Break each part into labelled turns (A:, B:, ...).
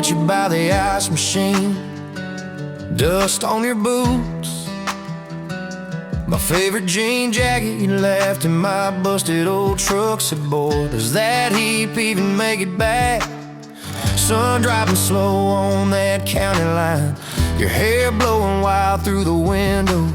A: met you by the ice machine. Dust on your boots, my favorite jean jacket you left in my busted old truck. Said, boy, does that heap even make it back? Sun driving slow on that county line, your hair blowing wild through the window.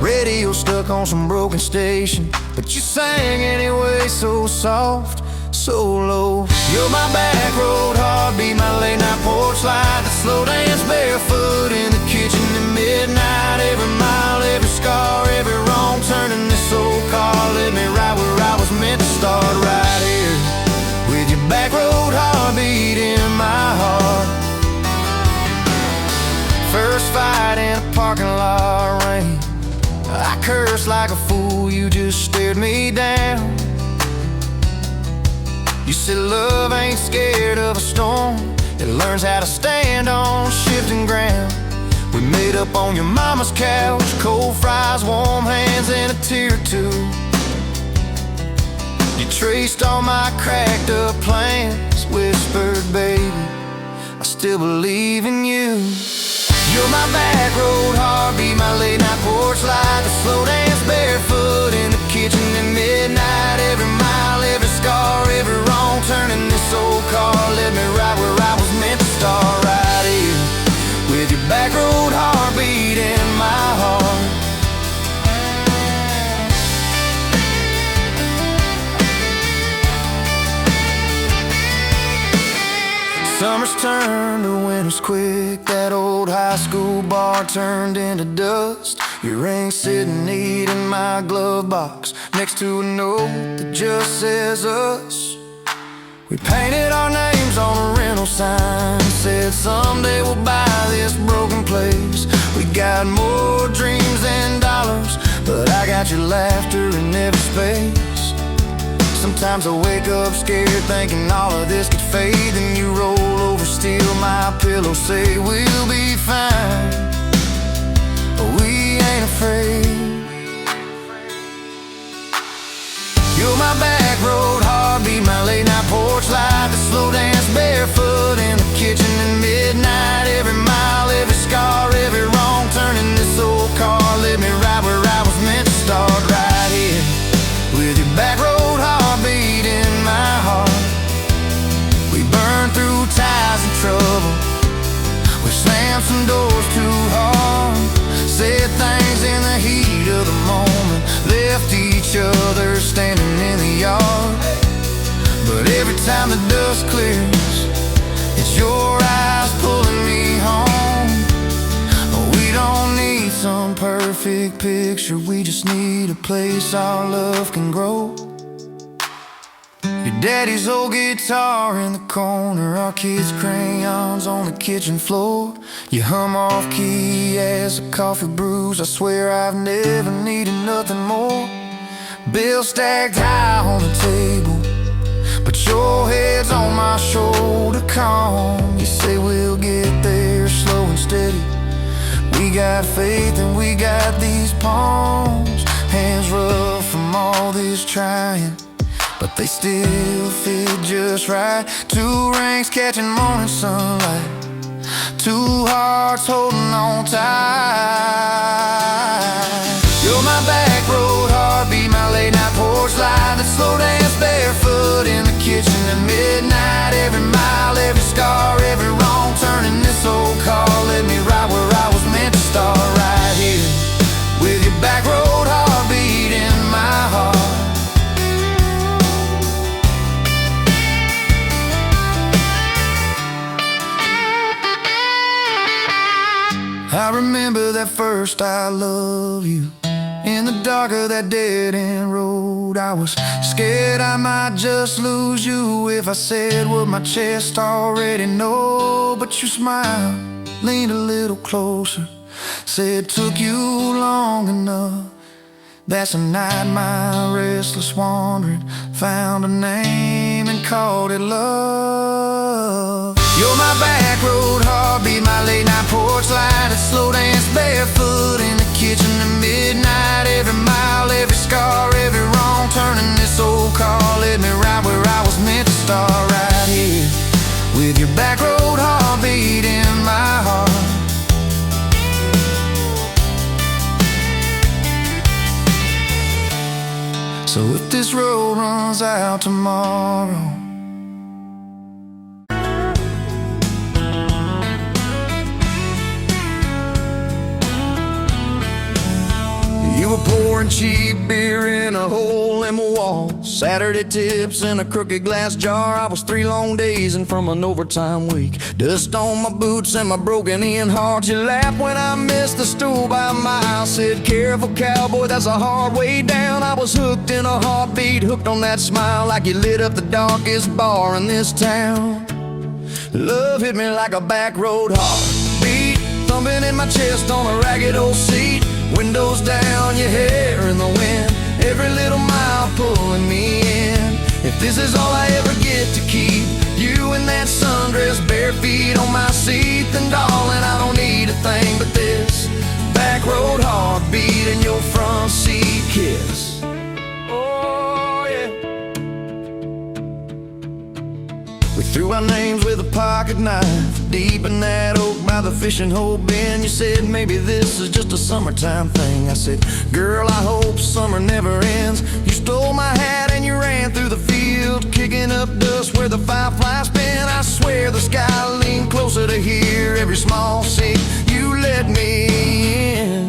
A: Radio stuck on some broken station, but you sang anyway, so soft, so low. You're my back road heartbeat, my late night porch light, the slow dance barefoot in the kitchen at midnight. Every mile, every scar, every wrong turn in this old car led me right where I was meant to start, right here with your back road heartbeat in my heart. First fight in a parking lot rain, I cursed like a fool, you just stared me down. You said love ain't scared of a storm, it learns how to stand on shifting ground. We made up on your mama's couch, cold fries, warm hands, and a tear or two. You traced all my cracked up plans, whispered, baby, I still believe in you. You're my back road heartbeat, my late night porch light, the slow dance barefoot in the kitchen at midnight. Every mile, every scar, every wrong turn in this old car led me right where I was meant to start, right here with your back road heartbeat in my heart. Summers turned to winters quick, that old high school bar turned into dust. Your ring sitting neat in my glove box, next to a note that just says us. We painted our names on a rental sign, said someday we'll buy this broken place. We got more dreams than dollars, but I got your laughter in every space. Sometimes I wake up scared thinking all of this could fade, then you roll over, steal my pillow, say we'll be fine, but we ain't afraid. You're my back road heartbeat, my late night porch light, the slow dance barefoot in the kitchen at midnight. Every mile, every scar, every wrong turn in this old car led me right where I was meant to start, right here with your back road heartbeat in my heart. We burned through ties and trouble, we slammed some doors too hard, said things in the heat of the moment, left each other standing in the yard. But every time the dust clears, it's your eyes pulling me home. We don't need some perfect picture, we just need a place our love can grow. Your daddy's old guitar in the corner, our kids' crayons on the kitchen floor. You hum off key as the coffee brews, I swear I've never needed nothing more. Bills stacked high on the table, but your head's on my shoulder, calm. You say we'll get there slow and steady. We got faith and we got these palms, hands rough from all this trying, but they still fit just right. Two rings catching morning sunlight, two hearts holding on tight. You're my back road heartbeat, my late night porch light, that slow dance barefoot in the kitchen at midnight. Every mile, every scar, every wrong turn in this old car led me right where I was meant to start, right here with your back road heartbeat in my heart. I remember that first I love you, in the dark of that dead-end road. I was scared I might just lose you if I said what my chest already know. But you smiled, leaned a little closer, said took you long enough. That's a night my restless wandering found a name and called it love. You're my back road heartbeat, my late night porch light, a slow dance barefoot in the kitchen at midnight. Every mile, every scar, every wrong turn in this old car led me right where I was meant to start, right here with your back road heart. So if this road runs out tomorrow, you were pouring cheap beer in a hole in my wall, Saturday tips in a crooked glass jar. I was 3 long days and from an overtime week, dust on my boots and my broken-in heart. You laughed when I missed the stool by a mile, said, "Careful, cowboy, that's a hard way down." I was hooked in a heartbeat, hooked on that smile, like you lit up the darkest bar in this town. Love hit me like a back road heartbeat, thumping in my chest on a ragged old seat. Windows down, your hair in the wind, every little mile pulling me in. If this is all I ever get to keep, you in that sundress, bare feet on my seat, then darling, I don't need a thing but this back road heartbeat and your front seat kiss. Oh yeah. We threw our names with a pocket knife deep in that oak by the fishing hole bin. You said maybe this is just a summertime thing. I said, girl, I hope summer never ends. You stole my hat and you ran through the field, kicking up dust where the fireflies spin. I swear the sky leaned closer to hear every small sing you let me in.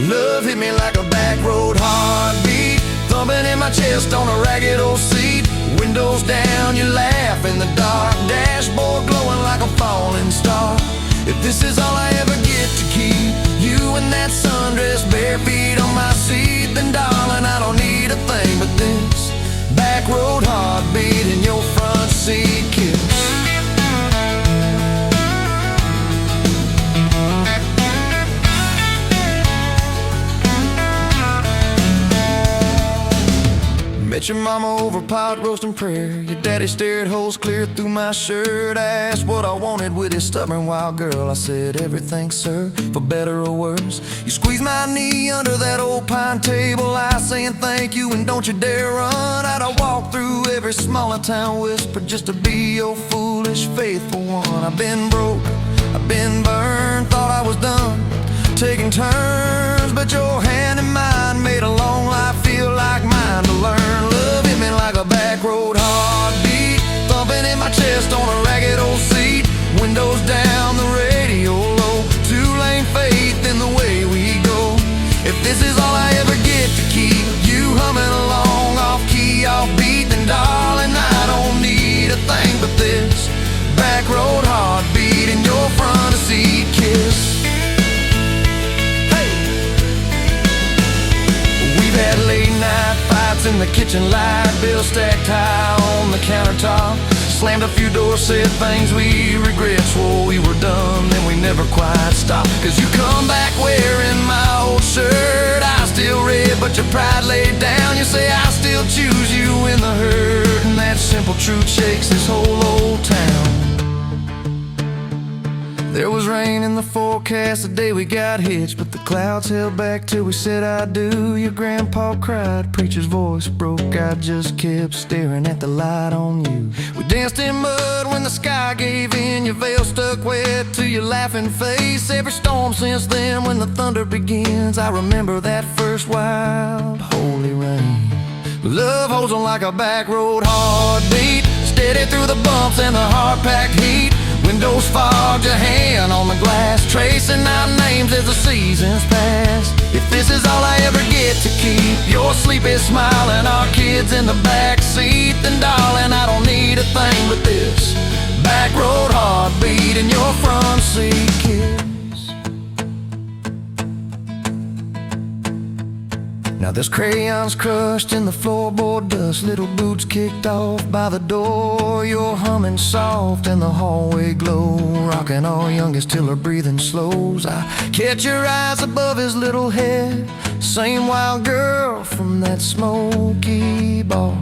A: Love hit me like a back road heartbeat, thumping in my chest on a ragged old seat. Windows down, you laugh in the dark, dashboard glowing like a falling star. If this is all I ever get to keep, you in that sundress, bare feet on my seat, then darling, I don't need a thing but this back road heartbeat and your front seat kiss. Met your mama over pot roast and prayer. Your daddy stared holes clear through my shirt. I asked what I wanted with his stubborn wild girl. I said everything, sir, for better or worse. You squeezed my knee under that old pine table, I saying thank you and don't you dare run. I'd walk through every smaller town whisper just to be your foolish faithful one. I've been broke, I've been burned, thought I was done taking turns, but your hand in mine made a long life feel like mine to learn. Love hit me like a back road heartbeat, thumping in my chest on a ragged old seat. Windows down, the radio low, 2-lane faith in the way we go. If this is all I ever get to keep, you humming along off key, off beat, then darling, I don't need a thing but this back road heartbeat and your front seat kiss. Had late night fights in the kitchen light, bills stacked high on the countertop. Slammed a few doors, said things we regret, swore we were done, then we never quite stopped. Cause you come back wearing my old shirt, I still red but your pride laid down. You say I still choose you in the hurt, and that simple truth shakes this whole old town. There was rain in the forecast the day we got hitched, but the clouds held back till we said I do. Your grandpa cried, preacher's voice broke, I just kept staring at the light on you. We danced in mud when the sky gave in, your veil stuck wet to your laughing face. Every storm since then when the thunder begins, I remember that first wild holy rain. Love holds on like a back road heartbeat, steady through the bumps and the hard-packed heat. Windows fogged, your hand on the glass, tracing out names as the seasons pass. If this is all I ever get to keep, your sleepy smile and our kids in the back seat, then darling, I don't need a thing but this back road heartbeat and your front seat kiss. Now there's crayons crushed in the floorboard dust, little boots kicked off by the door. You're humming soft in the hallway glow, rocking our youngest till her breathing slows. I catch your eyes above his little head, same wild girl from that smoky bar.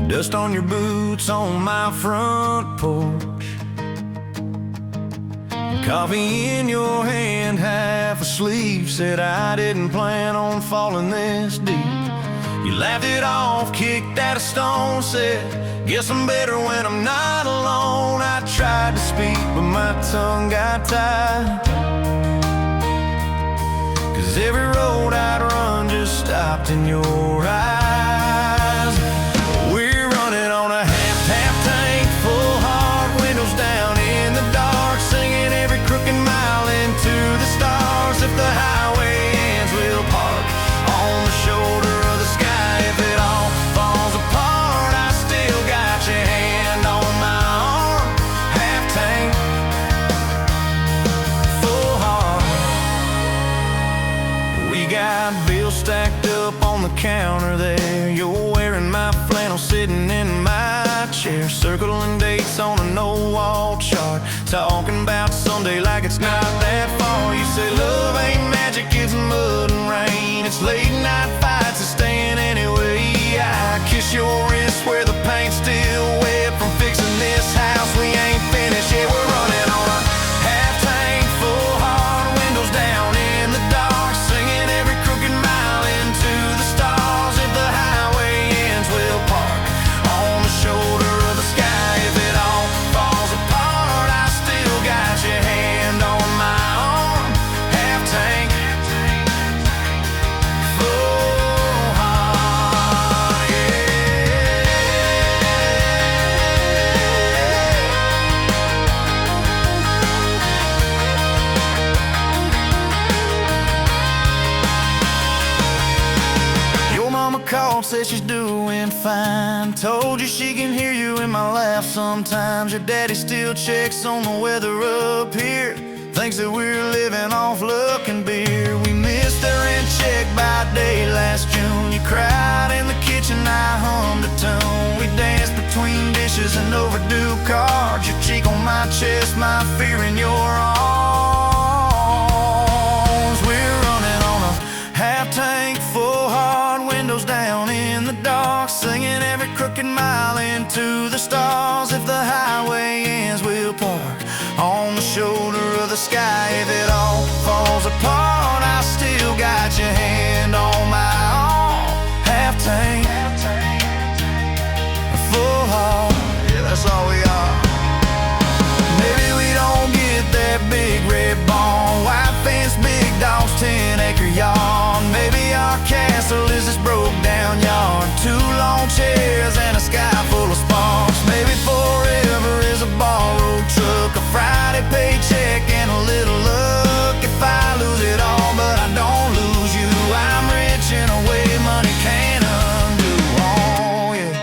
A: Dust on your boots on my front porch. Coffee in your hand, half asleep. Said I didn't plan on falling this deep. You laughed it off, kicked at a stone. Said, guess I'm better when I'm not alone. I tried to speak, but my tongue got tied. 'Cause every road I'd run just stopped in your eyes. We're running on a half tank, full hard, windows down in the dark, singing every crooked mile into the stars. If the highway ends, we'll park on the shoulder of the sky. If it all falls apart, I still got your hand on my arm. Half tank, full heart. We got bills stacked up on the counter there. You're wearing my flannel, sitting in my chair, circling dates on a no-wall chart, talking about Sunday like it's not that far. You say love ain't magic, it's mud and rain. It's late night fights and staying anyway. I kiss your wrist where the paint's still wet from fixing this house. We ain't finished yet. We're running on a half tank, full hard, windows down in the dark, singing every crooked mile into the stars. If the highway ends, we'll park on the shoulder of the sky. If it all falls apart, I still got your hand on my arm. Half tank, full heart, yeah. Your mama called, said she's doing fine. Told you she can hear you in my laugh sometimes. Your daddy still checks on the weather up here, thinks that we're living off luck and beer. We missed the rent check by day last June. You cried in the kitchen, I hummed a tune. We danced between dishes and overdue cards. Your cheek on my chest, my fear in your arms. We're running on a half tank, full hard, windows down in the dark, singing every crooked mile into the stars. If the highway ends, we'll park on the shoulder of the sky. If it all falls apart, I still got your hand on my arm. Half tank, full heart, yeah, that's all we are. Maybe we don't get that big red barn, white fence, big dogs, 10-acre yard. Maybe our castle is this broke down yard, 2 long chairs and a sky full of sparks. Maybe forever is a borrowed truck, a Friday paycheck and a little luck. If I lose it all but I don't lose you, I'm rich in a way money can't undo. Oh yeah.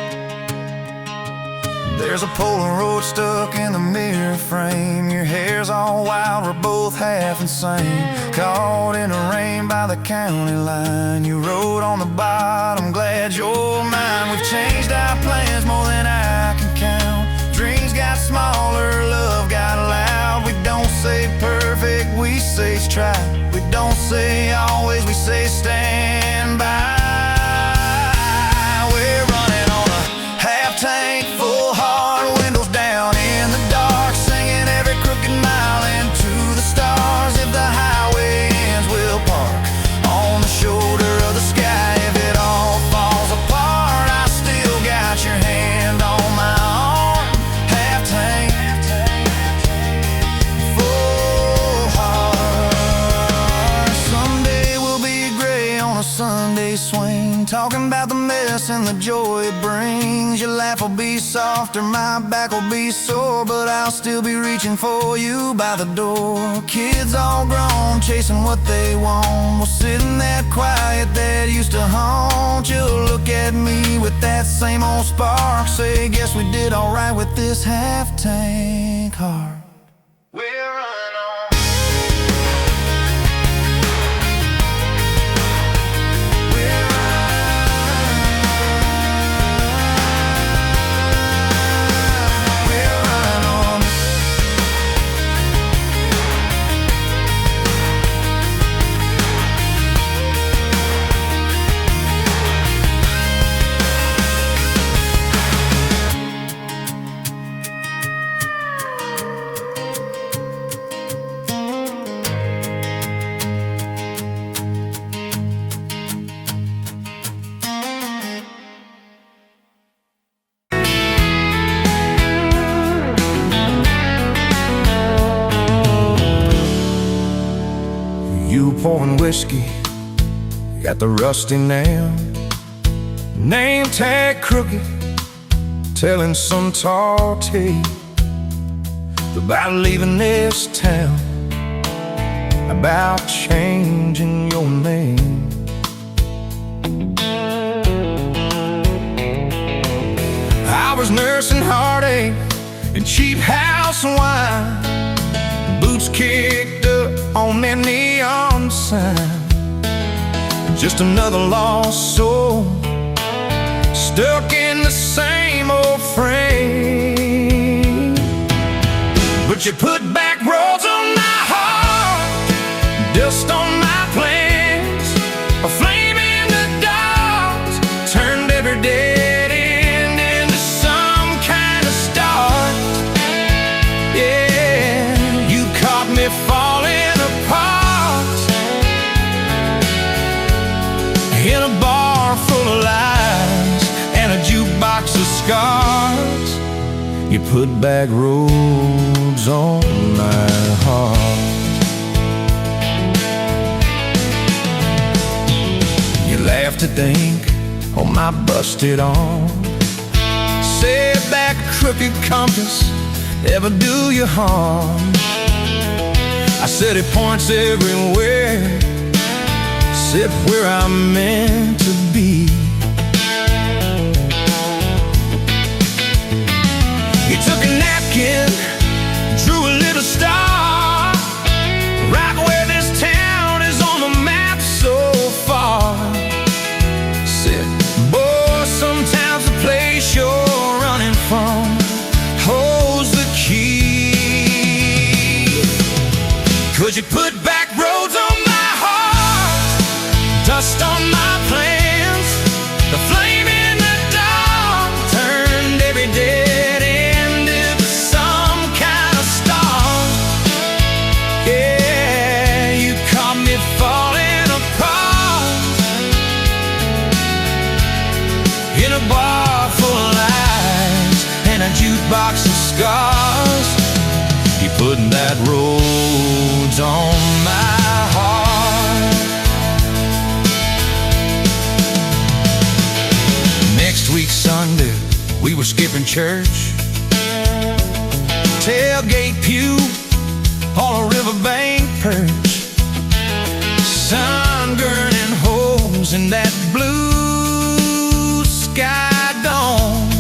A: There's a Polaroid stuck in the mirror frame. Your hair's all wild, we're both half insane. Caught in the rain by the county line. You wrote on the bottom, glad you're mine. We've changed our plans more than I can count. Dreams got smaller, love got loud. We don't say perfect, we say try. We don't say always, we say stand by. We're running on a half tank, full hard, windows down in the dark, singing every crooked mile into the stars. If the highway ends, we'll park on the shoulder of the sky. If it all falls apart, I still got your hand on my arm. Half tank, full heart. Someday we'll be gray on a Sunday swing, talking about the mess and the joy it brings. Your laugh will be softer, my back will be sore, but I'll still be reaching for you by the door. Kids all grown, chasing what they want. We'll sit in that quiet that used to haunt. You'll look at me with that same old spark, say, guess we did alright with this half tank heart. We're running on. and whiskey got the rusty nail, name tag crooked, telling some tall tale about leaving this town, about changing your name. I was nursing heartache and cheap house wine, boots kicked up on that neon sign. Just another lost soul, stuck in the same old frame. But you put back roads on my heart, dust on my plans, a flame in the dark, turned every dead end into some kind of start. Yeah, you caught me falling apart in a bar full of lies and a jukebox of scars. You put back roads on my heart. You laughed to think on my busted arm, said that crooked compass ever do you harm. I said it points everywhere, except where I'm meant to be. You took a napkin, drew a little star, right where this town is on the map so far. Said, boy, sometimes the place you're running from holds the key. 'Cause you put back roads on my heart, dust on my plans, the flame in the dark, turned every dead end into some kind of star. Yeah, you caught me falling apart in a bar full of lies and a jukebox of scars. You put that roads on my heart. Next week Sunday, we were skipping church, tailgate pew on a riverbank perch, sun burning holes in that blue sky dome.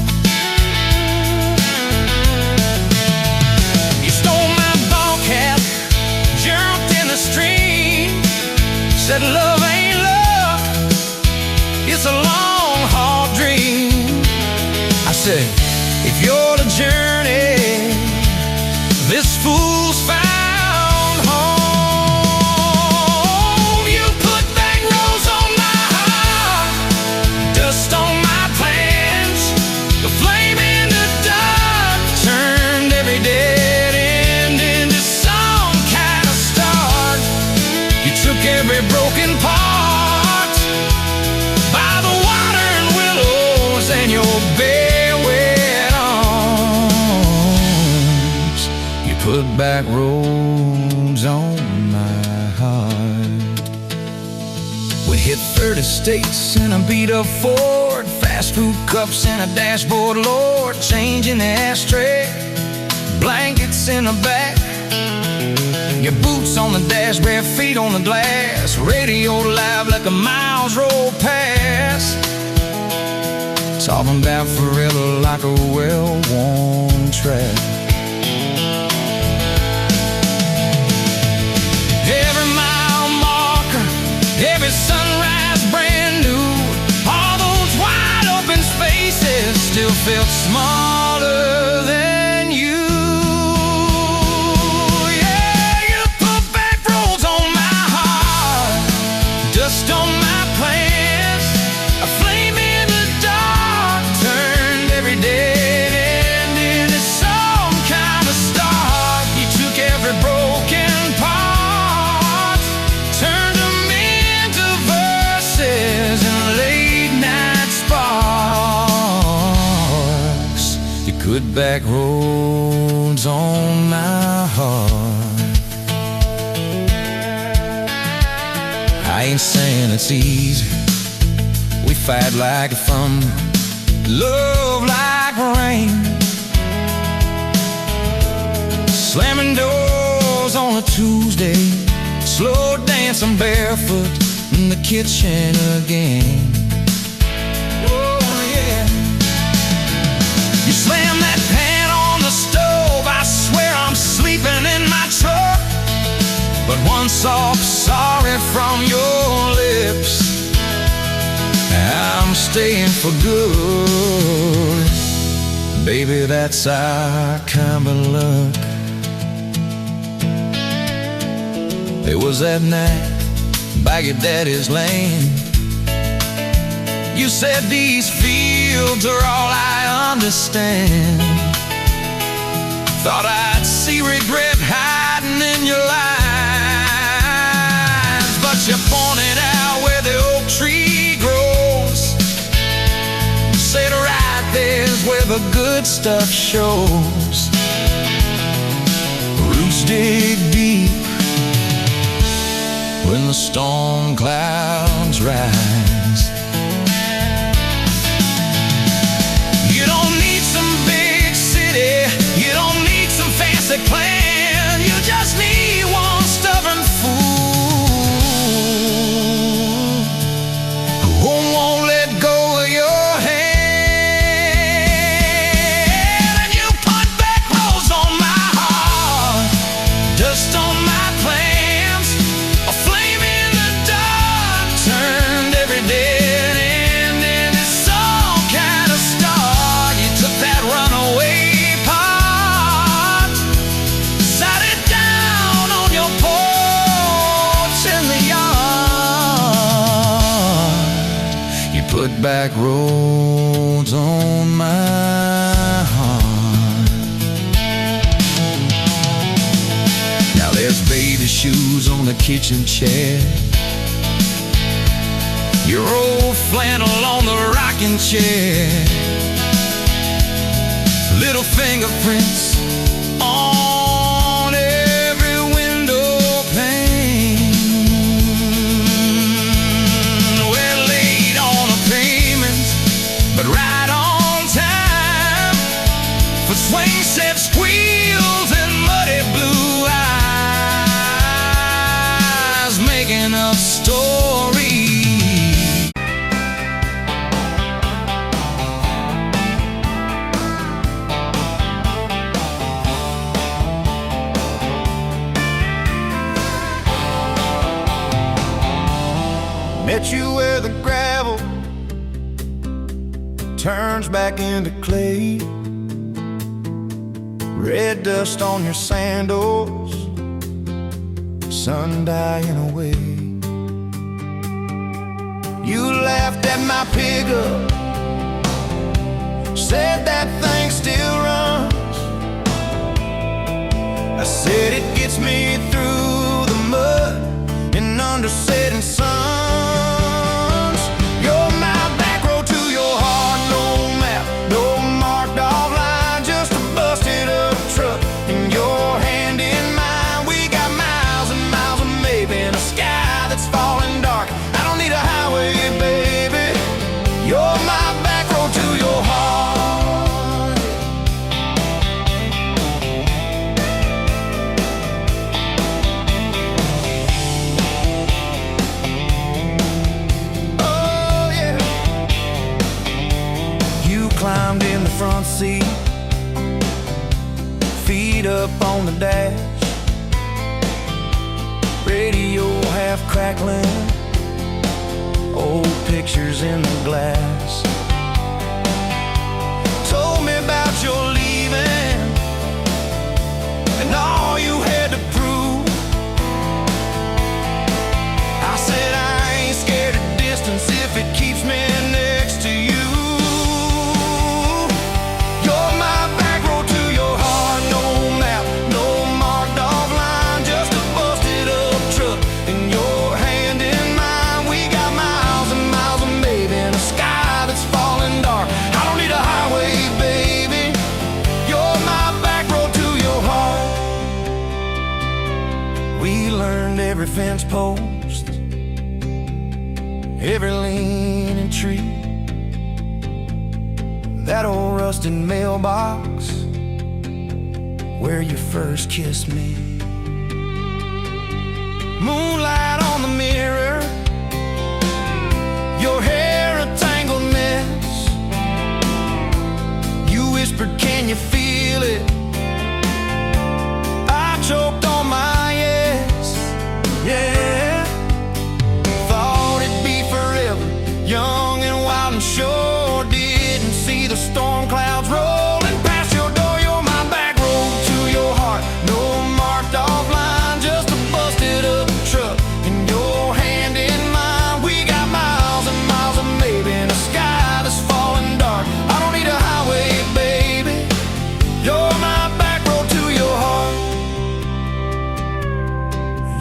A: You stole my ball cap, jumped in the stream, said love ain't love, it's a long haul dream. I said, if you're the journey, this fool's found home. You put back roads on my heart, dust on my plans, the flame in the dark, turned every dead end into some kind of start. You took every broken part by the water and willows and your bare wet arms. You put back roads on my heart. We hit 30 states in a beat-up Ford, fast food cups in a dashboard, Lord, changing the ashtray, blankets in the back, your boots on the dash, bare feet on the glass, radio live like a miles roll past, talking about forever like a well-worn track. Every mile marker, every sunrise brand new, all those wide open spaces still felt smaller than you. Yeah, you put back roads on my heart, dust on my plans, a flame in the dark, turned every dead end into some kind of start. You took every broken part, turned them into verses and late night sparks. You put back roads on my heart. ain't saying it's easy. We fight like thunder, love like rain, slamming doors on a Tuesday, slow dancing barefoot in the kitchen again. Oh yeah. You slam that pan on the stove, I swear I'm sleeping in my truck. But one soft sorry from your lips, I'm staying for good. Baby, that's our kind of luck. It was that night by your daddy's land. You said these fields are all I understand. Thought I'd see regret hiding in your eyes, but you pointed out where the oak tree grows. Said right there's where the good stuff shows. Roots dig deep when the storm clouds rise. You don't need some big city, you don't need some fancy plan. You just need one stubborn fool who won't let go of your hand. And you put backroads on my heart, dust on my plans, a flame in the dark turned every dead end into some kind of star. You took that runaway part, sat it down on your porch in the yard. You put back roads on my heart. Now there's baby shoes on the kitchen chair, your old flannel on the rocking chair, little fingerprints on every window pane. We're late on a payment, but right on time for swing set squeals and muddy blue eyes, making up stories. Met you where the gravel turns back into clay, red dust on your sandals, sun dying away. You laughed at my pickup, said that thing still runs. I said it gets me through the mud and under setting suns. You're my back road to your heart, no map, no marked off line, just a busted up truck and your hand in mine. We got miles and miles of maybe in a sky that's falling dark. I don't need a highway, baby. You're my back road to your heart. Oh yeah. You climbed in the front seat, feet up on the dash, radio half crackling, old pictures in the glass. Told me about your leaving and all you had to prove. I said I ain't scared of distance if it keeps me next to you. You're my back road to your heart, no map, no marked off line, just a busted up truck and your hand in mine. We got miles and miles of maybe in a sky that's falling dark. I don't need a highway, baby. You're my back road to your heart. We learned every fence post, every leaning tree, that old rusted mailbox where you first kissed me. Moonlight on the mirror, your hair a tangled mess. You whispered, can you feel it? I choked on my yes, yeah. Thought it'd be forever, young and wild, and sure didn't see the storm clouds rolling past your door. You're my back road to your heart, no marked off line, just a busted up truck in your hand in mine. We got miles and miles of maybe in a sky that's falling dark. I don't need a highway, baby, you're my back road to your heart.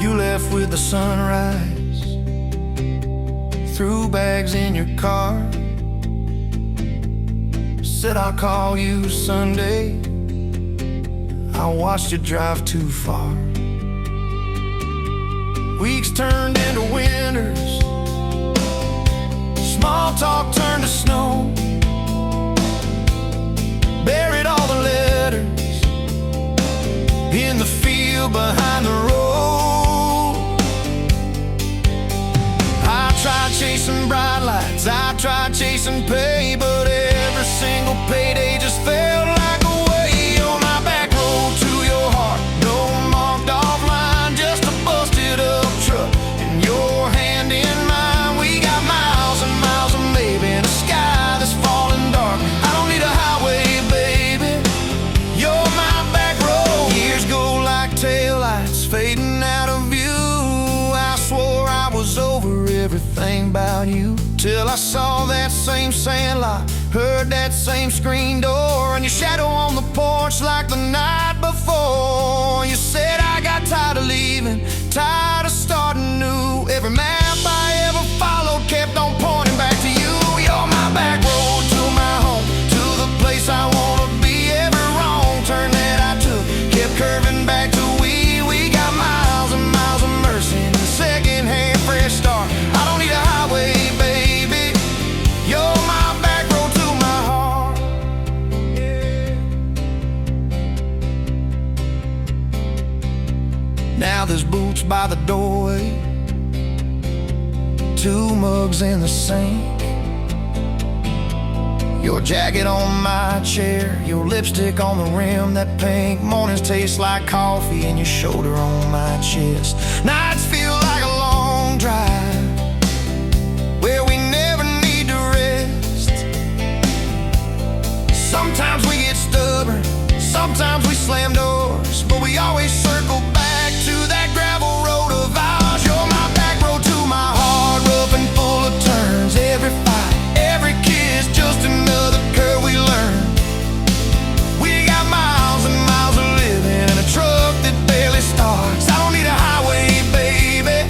A: You left with the sunrise, threw bags in your car, said I'll call you Sunday. I watched you drive too far. Weeks turned into winters, small talk turned to snow. Buried all the letters in the field behind the road. I tried chasing bright lights, I tried chasing pay, but every single payday just felt like a way. You're my back road to your heart, no marked off line, just a busted up truck in your hand in mine. We got miles and miles of maybe in a sky that's falling dark. I don't need a highway, baby, you're my back road. Years go like taillights fading out of view. I swore I was over everything about you, till I saw that same sandlot, heard that same screen door, and your shadow on the porch like the night before. You said I got tired of leaving, tired of starting new. Every map I ever followed kept on pointing back to you. You're my back road to my home, to the place I wanna be. Every wrong turn that I took kept curving back to we. We got miles and miles of mercy and a second-hand fresh start. I don't need a highway, baby, you're my back road to my heart, yeah. Now there's boots by the doorway, two mugs in the sink, your jacket on my chair, your lipstick on the rim, that pink. Mornings taste like coffee and your shoulder on my chest. Nights feel like a long drive where we never need to rest. Sometimes we get stubborn, sometimes we slam doors, but we always circle back to that gravel road of ours. You're my back road to my heart, rough and full of turns. Every fight, every kiss, just another curve we learn. We got miles and miles of living in a truck that barely starts. I don't need a highway, baby,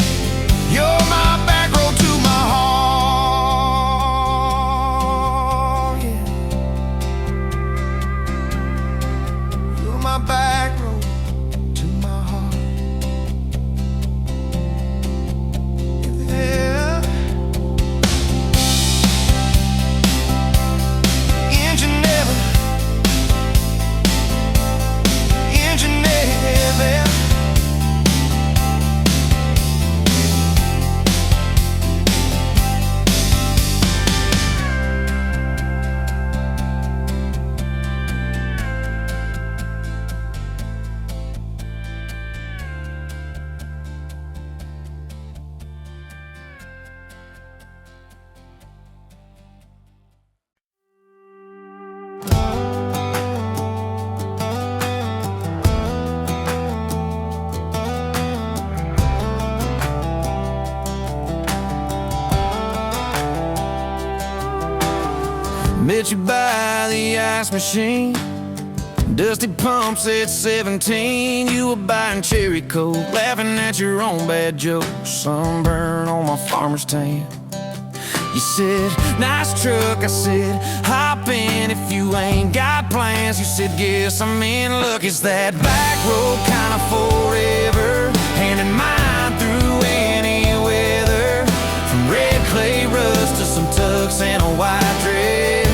A: you're my back road to my heart, yeah. You're my back road to my heart, yeah. Engine never, engine never. Met you by the ice machine, dusty pumps at 17. You were buying cherry coke, laughing at your own bad jokes. Sunburn on my farmer's tan. You said, nice truck. I said, hop in if you ain't got plans. You said, guess I'm in luck. It's that back road kind of forever, hand in mine through any weather. From red clay tux and a white dress.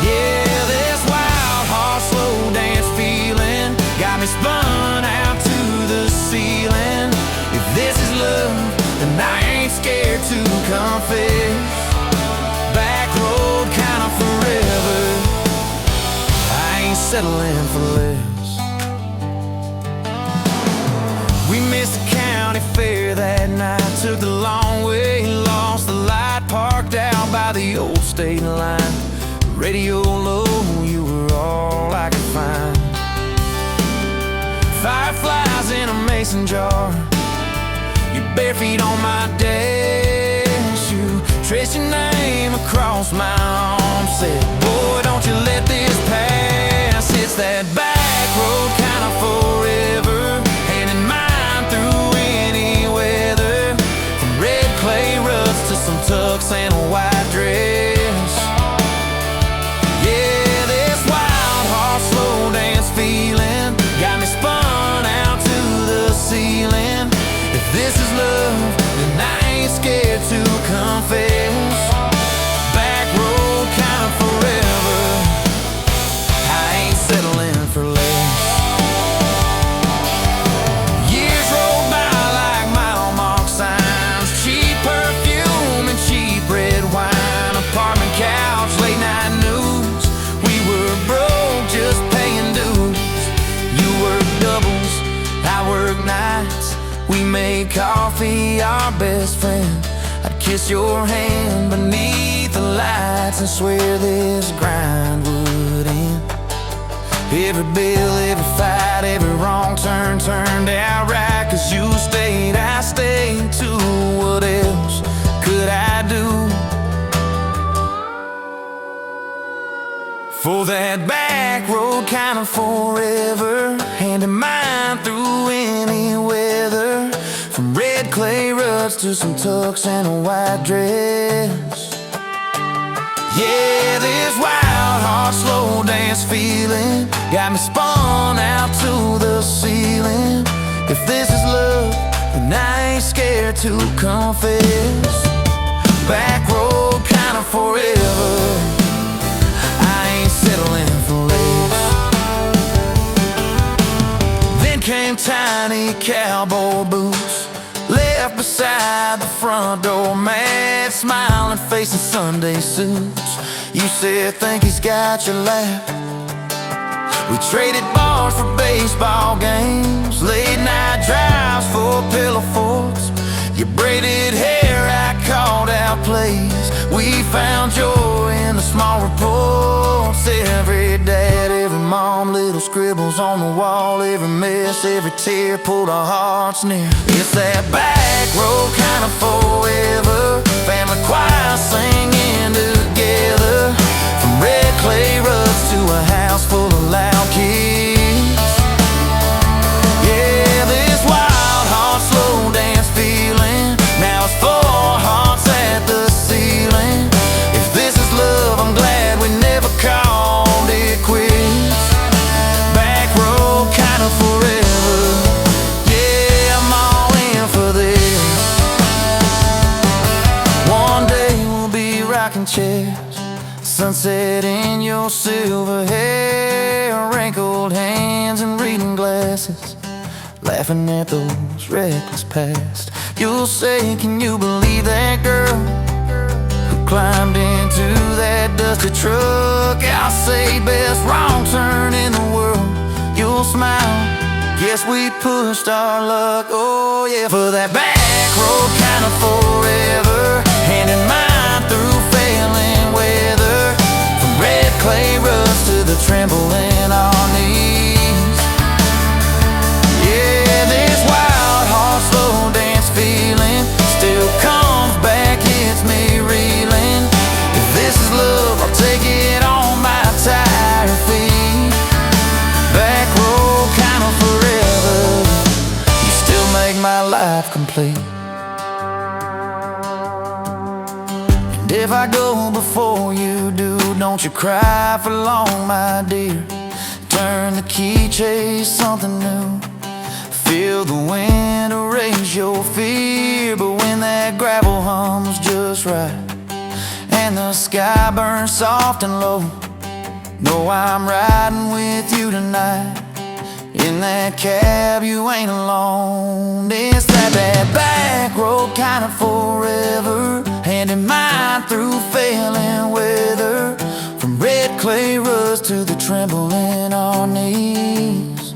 A: Yeah, this wild horse slow dance feeling got me spun out to the ceiling. If this is love, then I ain't scared to confess. Back road kinda forever, I ain't settling for less. We missed the county fair that night, took the long way, lost the light, parked out by the old state line. Radio low, you were all I could find. Fireflies in a mason jar, your bare feet on my dash. You traced your name across my arm, said, boy, don't you let this pass. It's that back road kind of forever, hand in mine through any weather. From red clay ruts to some tux and a white dress. Yeah, this wild horse slow dance feeling got me spun out to the ceiling. If this is love, then I ain't scared to confess. Back road kind of forever, I ain't settling for less. Years roll by like mile-mark signs, cheap perfume and cheap red wine, apartment couch, late night news. We were broke, just paying dues. You work doubles, I work nights. We made coffee our best friend. I'd kiss your hand beneath the lights and swear this grind would end. Every bill, every fight, every wrong turn turned out right. Cause you stayed, I stayed too. What else could I do? For that back road kind of forever, hand in mine through any weather. From red clay ruts to some tux and a white dress. Yeah, this wild horse slow dance feeling got me spun out to the ceiling. If this is love, then I ain't scared to confess. Back road kind of forever, I ain't settling for less. Then came tiny cowboy boots, left beside the front door, mad smiling face in Sunday suits. You said, think he's got your lap. We traded bars for baseball games, late night drives for pillow forts. Your braided hair, I called out plays. We found joy in the small reports. Every dad, every mom, little scribbles on the wall. Every mess, every tear pulled our hearts near. It's that back road kind of forever, family choir singing together. From red clay ruts to a house full of loud kids. Yeah, this wild horse slow dance feeling, now it's 4 hearts at the ceiling. If this is love, I'm glad we never called it quits. Back road kind of forever, yeah, I'm all in for this. One day we'll be rocking chairs, sunset in your silver hair, wrinkled hands and reading glasses, laughing at those reckless past. You'll say, can you believe that girl who climbed into that dusty truck? I'll say, best wrong turn in the world. You'll smile, guess we pushed our luck. Oh yeah, for that back road kind of forever, hand in mine through failing weather. From red clay ruts to the tremble in our knees. Yeah, this wild horse slow dance feeling still comes back, hits me reeling. If this is love, I'll take it on my tired feet. Back road kind of forever, you still make my life complete. And if I go before you do, don't you cry for long, my dear. Turn the key, chase something new. Feel the wind erase your fear, but when that gravel hums just right, and the sky burns soft and low. Know I'm riding with you tonight. In that cab you ain't alone. It's that back road kind of forever, handing mine through failing weather. From red clay rust to the tremble in our knees.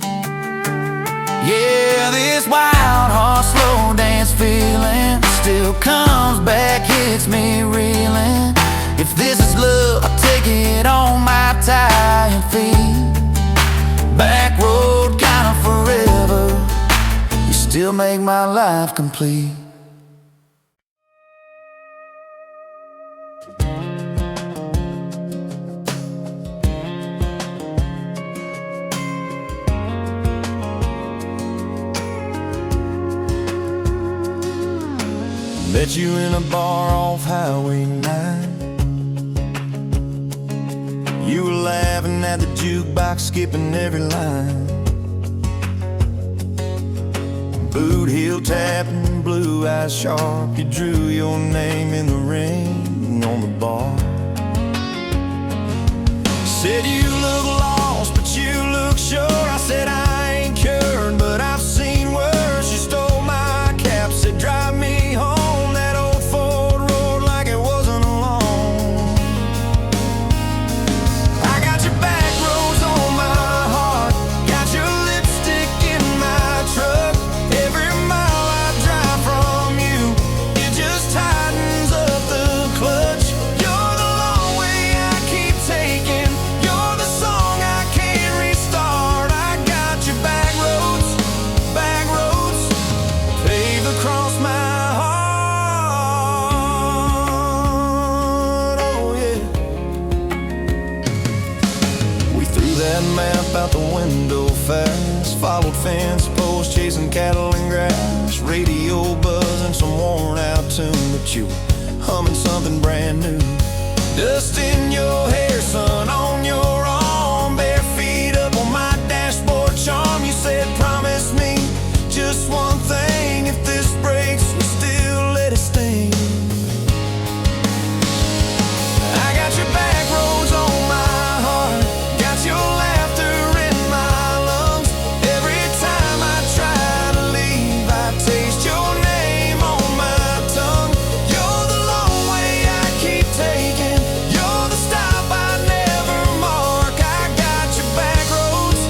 A: Yeah, this wild horse slow dance feeling still comes back, hits me reeling. If this is love, I'll take it on my tired feet. Back road kinda forever, you still make my life complete. Met you in a bar off Highway 9. You were laughing at the jukebox, skipping every line. Boot heel tapping, blue eyes sharp. You drew your name in the ring on the bar. Said you look lost, but you look sure. I said I ain't cured, but I've seen worse. You stole my cap, said drive me home. Out the window fast, followed fence posts, chasing cattle and grass. Radio buzzing some worn out tune, but you were humming something brand new. Dust in your hair, sun on your arm, bare feet up on my dashboard charm. You said promise me just one thing, if this breaks we still let it sting. I got your back roads on my heart, got your laughter in my lungs. Every time I try to leave, I taste your name on my tongue. You're the long way I keep taking, you're the stop I never mark. I got your back roads,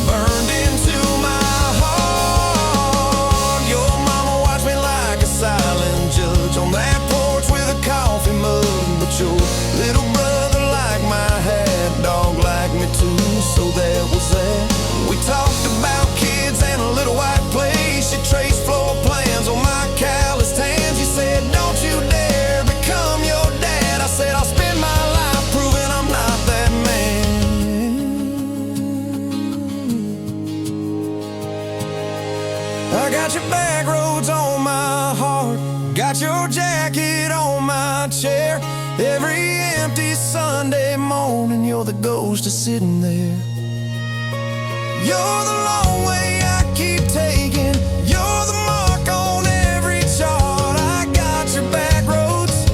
A: burned into my heart. Your mama watched me like a silent judge on that porch with a coffee mug, but your little brother liked my hat, dog like me too, so that was that. We talked about kids and a little white place. You traced floor plans on my calloused hands. You said don't you dare become your dad. I said I'll spend my life proving I'm not that man. I got your back roads on my heart, got your jacket on my chair. Every empty Sunday morning, you're the ghost of sitting there. You're the long way I keep taking, you're the mark on every chart. I got your back roads,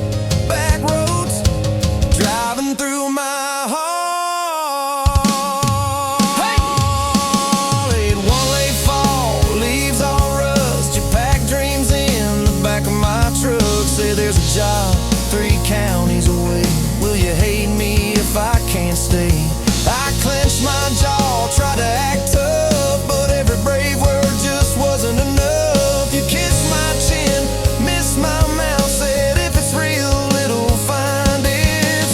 A: driving through my heart. Hey! Let one late fall, leaves all rust. You pack dreams in the back of my truck. Say there's a job 3 counties away. Will you hate me if I can't stay? I clenched my jaw, tried to act tough, but every brave word just wasn't enough. You kissed my chin, missed my mouth, said if it's real, it'll find its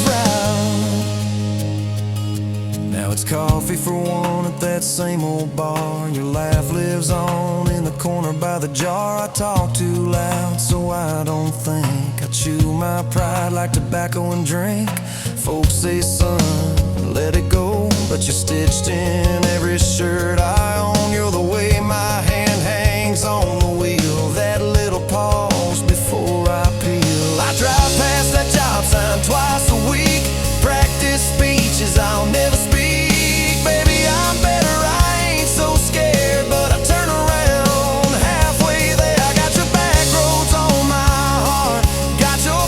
A: route. Now it's coffee for one at that same old bar. Your laugh lives on in the corner by the jar. I talk too loud, so I don't think. I chew my pride like tobacco and drink. Folks say, son, let it go, but you're stitched in every shirt I own. You're the way my hand hangs on the wheel, that little pause before I peel. I drive past that job sign twice a week, practice speeches I'll never speak. Baby, I'm better, I ain't so scared, but I turn around halfway there. I got your back roads on my heart, got your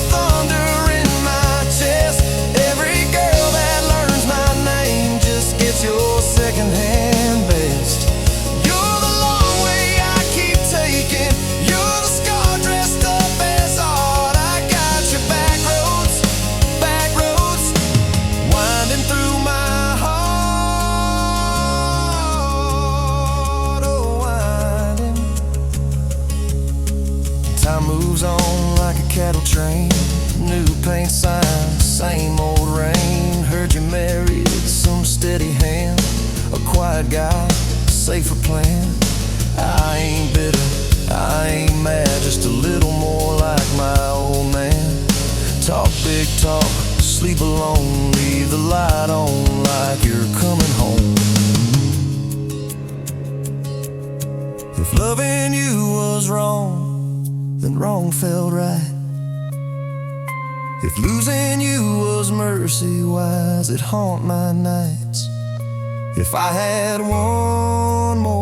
A: quiet guy, safer plan. I ain't bitter, I ain't mad, just a little more like my old man. Talk big talk, sleep alone, leave the light on like you're coming home. If loving you was wrong, then wrong felt right. If losing you was mercy, why's it haunt my nights? If I had one more,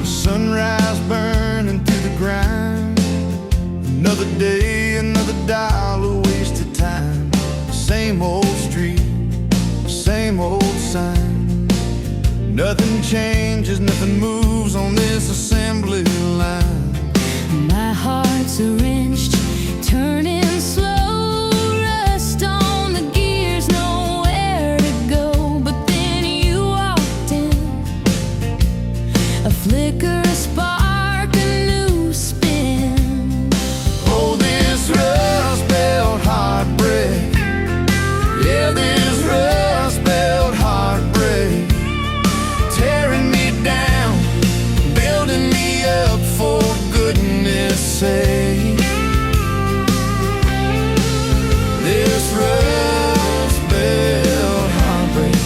A: sunrise burning through the grind. Another day, another dollar wasted time. Same old street, same old sign. Nothing changes, nothing moves on this assembly line.
B: My heart's wrenched, turning slow, rust on the gears, nowhere to go. But then you walked in, a flicker, a spark, a new spin.
A: Oh, this rust belt heartbreak. Yeah, this rust belt heartbreak. Tearing me down, building me up, for goodness sake. This rust belt heartbreak.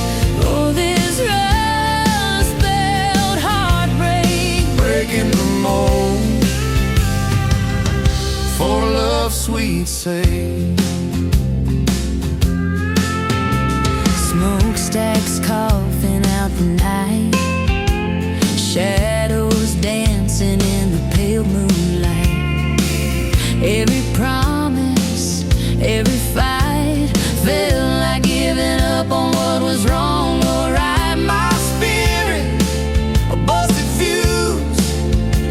B: Oh, this rust belt heartbreak.
A: Breaking the mold, for love's sweet sake.
B: Smokestacks coughing out the night, shadows dancing in the pale moonlight. Every promise, every fight felt like giving up on what was wrong or right.
A: My spirit, a busted fuse.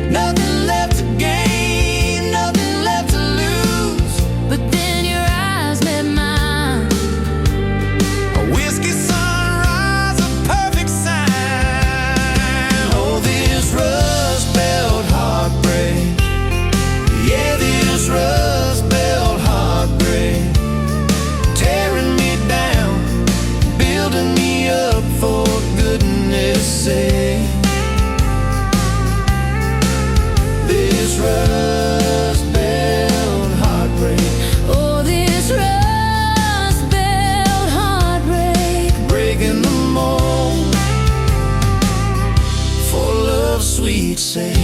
A: Nothing left to gain, nothing left to lose.
B: But then your eyes met mine.
A: A whiskey sunrise, a perfect sign. Oh, this rust belt heartbreak. Yeah, this rust belt heartbreak. Tearing me down, building me up, for goodness sake. This rust belt heartbreak.
B: Oh, this rust belt heartbreak.
A: Breaking the mold, for love's sweet sake.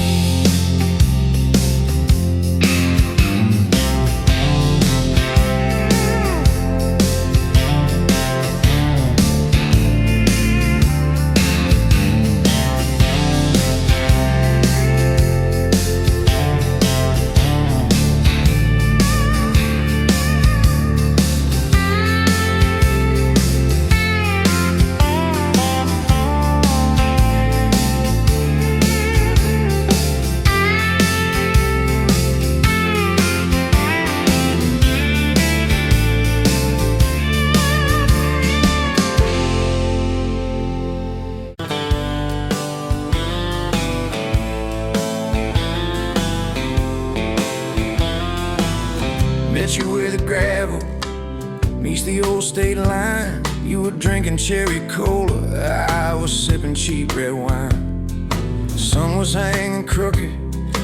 A: Met you where the gravel meets the old state line. You were drinking cherry cola, I was sipping cheap red wine. The sun was hanging crooked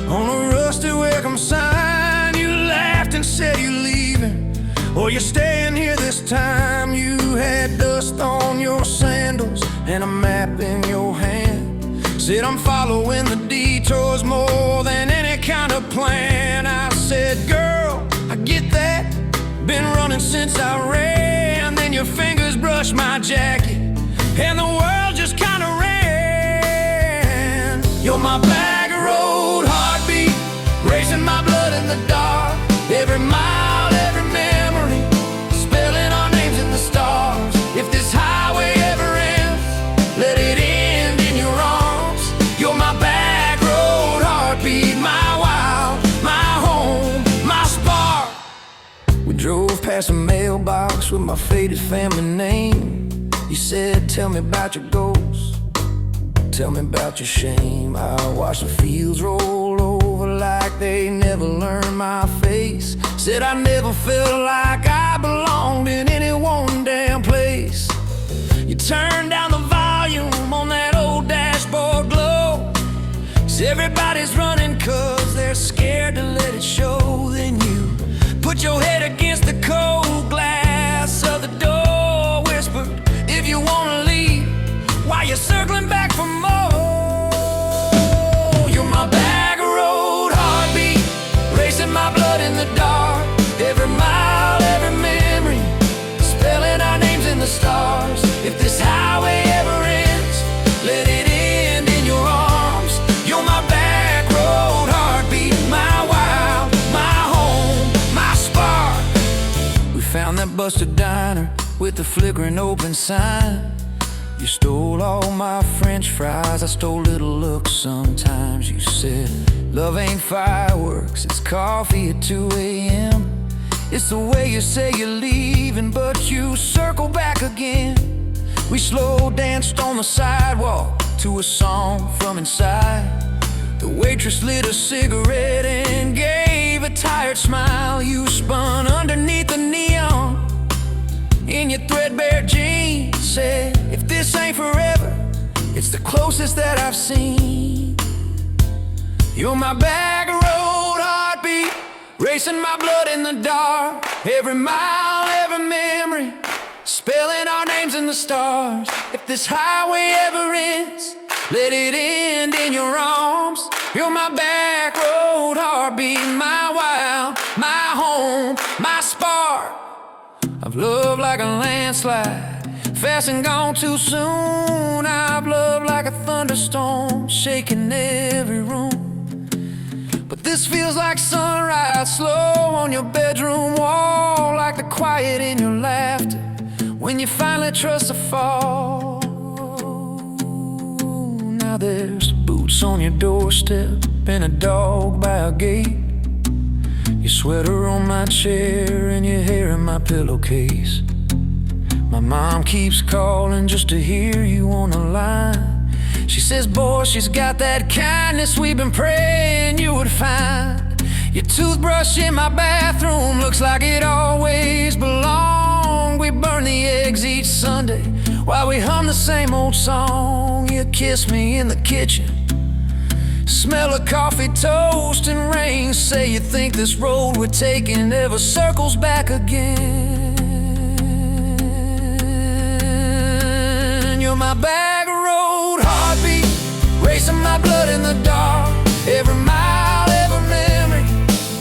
A: on a rusty welcome sign. You laughed and said you're leaving, or you're staying here this time. You had dust on your sandals and a map in your hand. Said I'm following the detours more than any kind of plan. I said, girl, I get that, been running since I ran. Then your fingers brushed my jacket and the world just kinda ran. You're my back road heartbeat, racing my blood in the dark. Every mile, every memory, spelling our names in the stars. If this highway ever ends, let it end in your arms. You're my back road heartbeat, my wild past the mailbox with my faded family name. You said, tell me about your goals, tell me about your shame. I watched the fields roll over like they never learned my face. Said I never felt like I belonged in any one damn place. You turned down the volume on that old dashboard glow. 'Cause everybody's running 'cause they're scared to let it show. Then you put your head against the cold glass of the door, whispered, if you wanna leave, while you're circling back for more. You're my back road heartbeat, racing my blood in the dark. Every mile, every memory, spelling our names in the stars. If this highway ever ends, let it end in your arms. You're my back road heartbeat, my wild, my home, my spark. We found that busted diner with the flickering open sign. You stole all my French fries, I stole little looks sometimes. You said, love ain't fireworks, it's coffee at 2 a.m. It's the way you say you're leaving, but you circle back again. We slow danced on the sidewalk to a song from inside. The waitress lit a cigarette and gave a tired smile. You spun underneath the neon in your threadbare jeans. Said, if this ain't forever, it's the closest that I've seen. You're my back road heartbeat, racing my blood in the dark. Every mile, every memory, spelling our names in the stars. If this highway ever ends, let it end in your arms. You're my back road heartbeat, my wild, my home, my spark. I've loved like a landslide, fast and gone too soon. I've loved like a thunderstorm, shaking every room. But this feels like sunrise, slow on your bedroom wall, like the quiet in your laughter when you finally trust the fall. Now there's boots on your doorstep and a dog by a gate. Your sweater on my chair and your hair in my pillowcase. My mom keeps calling just to hear you on the line. She says, boy, she's got that kindness we've been praying you would find. Your toothbrush in my bathroom looks like it always belonged. We burn the eggs each Sunday while we hum the same old song. You kiss me in the kitchen, smell of coffee, toast, and rain. Say you think this road we're taking never circles back again. You're my back road heartbeat, racing my blood in the dark. Every mile, every memory,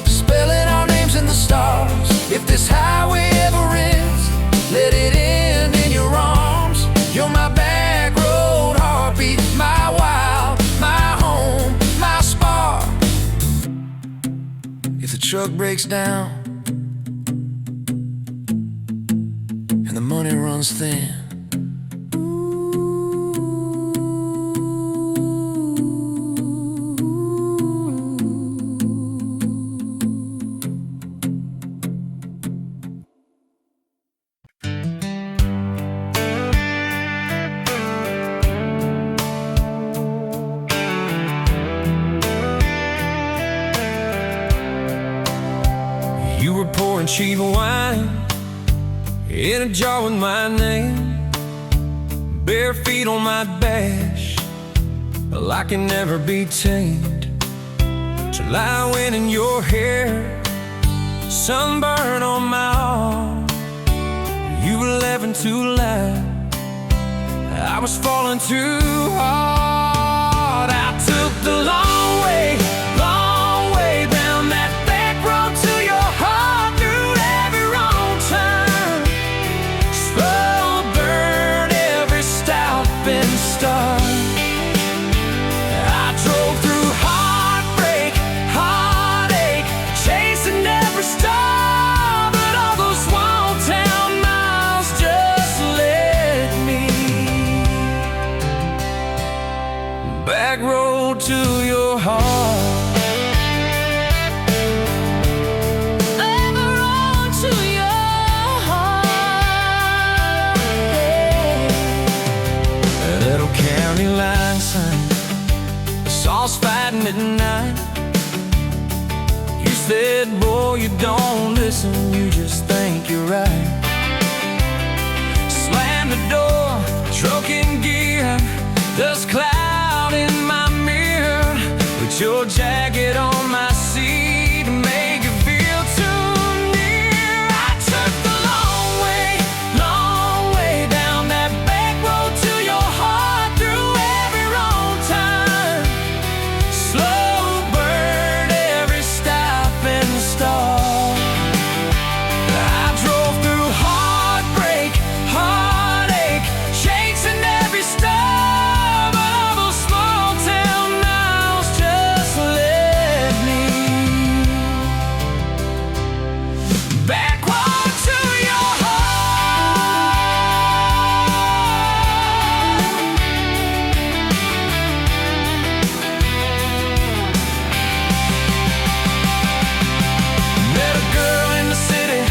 A: spelling our names in the stars. If this highway ever ends, let it end in your arms. You're my back road heartbeat, my wild, my home, my spark. If the truck breaks down and the money runs thin, cheap wine in a jar with my name, bare feet on my dash, well, I can never be tamed. July wind in your hair, sunburn on my arm. You were laughing too loud, I was falling too hard. I took the long way down that back road to your heart. Back road to your heart. Back road to your at midnight. You said, boy, you don't listen, you just think you're right. Slam the door, truck in gear, dust cloud in my mirror. Put your jacket on my seat, make it feel too near. I took the long way down that back road to your heart, through every wrong turn, slow burn every stop and start. I drove through heartbreak, heartache, chasing every star, but all those small town miles just led me backward to your heart. Met a girl in the city,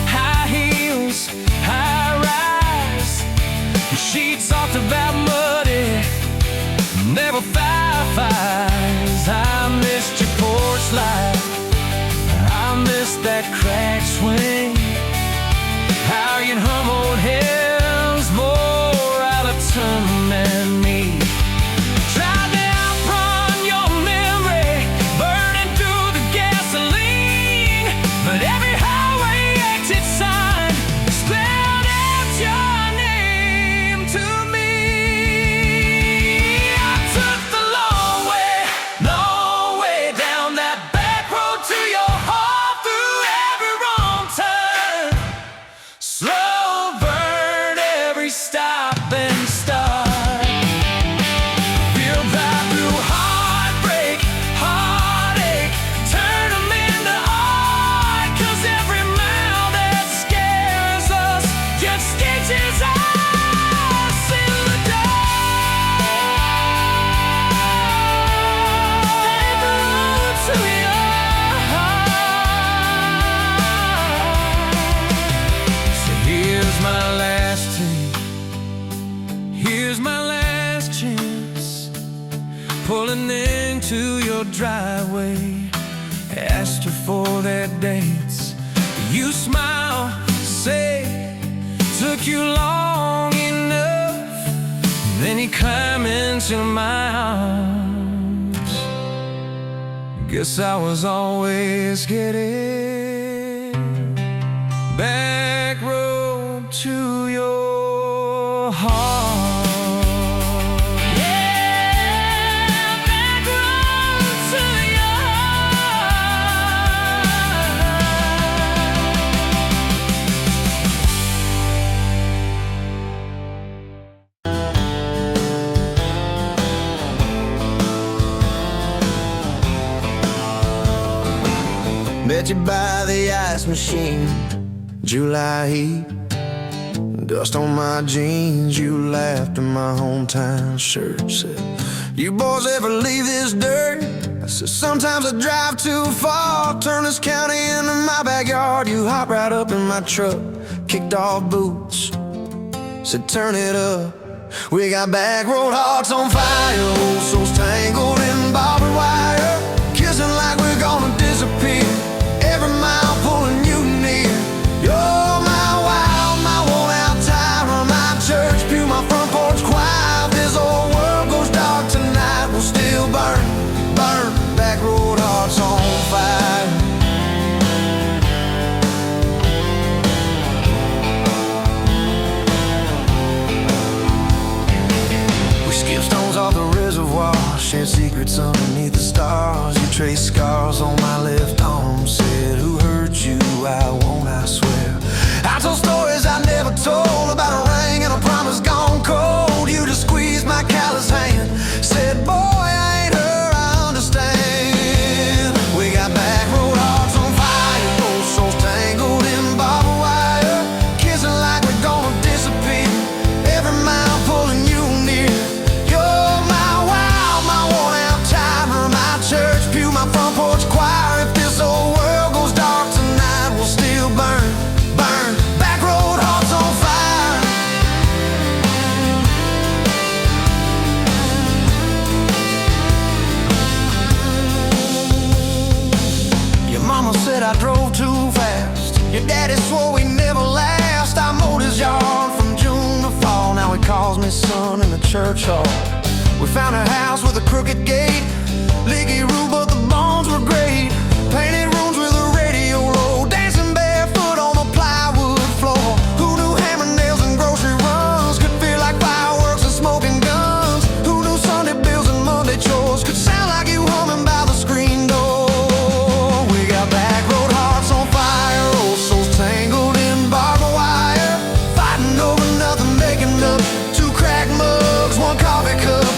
A: high heels, high rise. She talked about muddy, never fireflies. I missed your porch light, I missed that crack swing, how you'd hum old hymns more out of tune than me. Tried to outrun your memory, burning through the gasoline, but every highway exit sign spelled out your name to me. I took the long way down that back road to your heart, through every wrong turn, slow burn every stop and start. Feel right through heartbreak, heartache, turn 'em into art, 'cause every mile that scares us just stitches us in the dark. To your heart. So here's my last take, here's my last chance, pulling into your driveway. Asked her for their dates, you smile, say, took you long enough. Then you climb into my arms. Guess I was always getting back road to your heart. Yeah, back road to your Met you by the ice machine, July heat, dust on my jeans. You laughed in my hometown shirt, said, you boys ever leave this dirt? I said, sometimes I drive too far, turn this county into my backyard. You hopped right up in my truck, kicked off boots, said, turn it up. We got back road hearts on fire, old souls tangled in barbed wire, kissing like we're gonna disappear, every mile pulling you near. You're my wild, my worn out tire, my church pew, my front porch choir. If this old world goes dark tonight, we'll still burn, burn, back road hearts on fire. We skip stones off the reservoir, shared secrets underneath the stars. You traced scars on my left arm, said, who hurt you? I won't, I swear. I told stories I never told, about a ring and a promise gone cold. You just squeezed my callous hand, said, boy, I ain't her, I understand. We got back road hearts on fire, old souls tangled in barbed wire, kissing like we're gonna disappear, every mile pulling you near. You're my wild, my worn out timer, my church pew, my front porch choir. If this old world goes dark tonight, we'll still burn, burn, back road hearts on fire. sun in the church hall. We found a house with a crooked gate, leaky roof, but the bones were great. Painted rooms with a radio low, dancing barefoot on the plywood floor. Who knew hammer nails and grocery runs could feel like fireworks and smoking guns? Who knew Sunday bills and Monday chores could sound like you humming by the screen door? We got back road hearts on fire, old souls tangled in barbed wire, fighting over nothing, making up two cracked mugs, one coffee cup.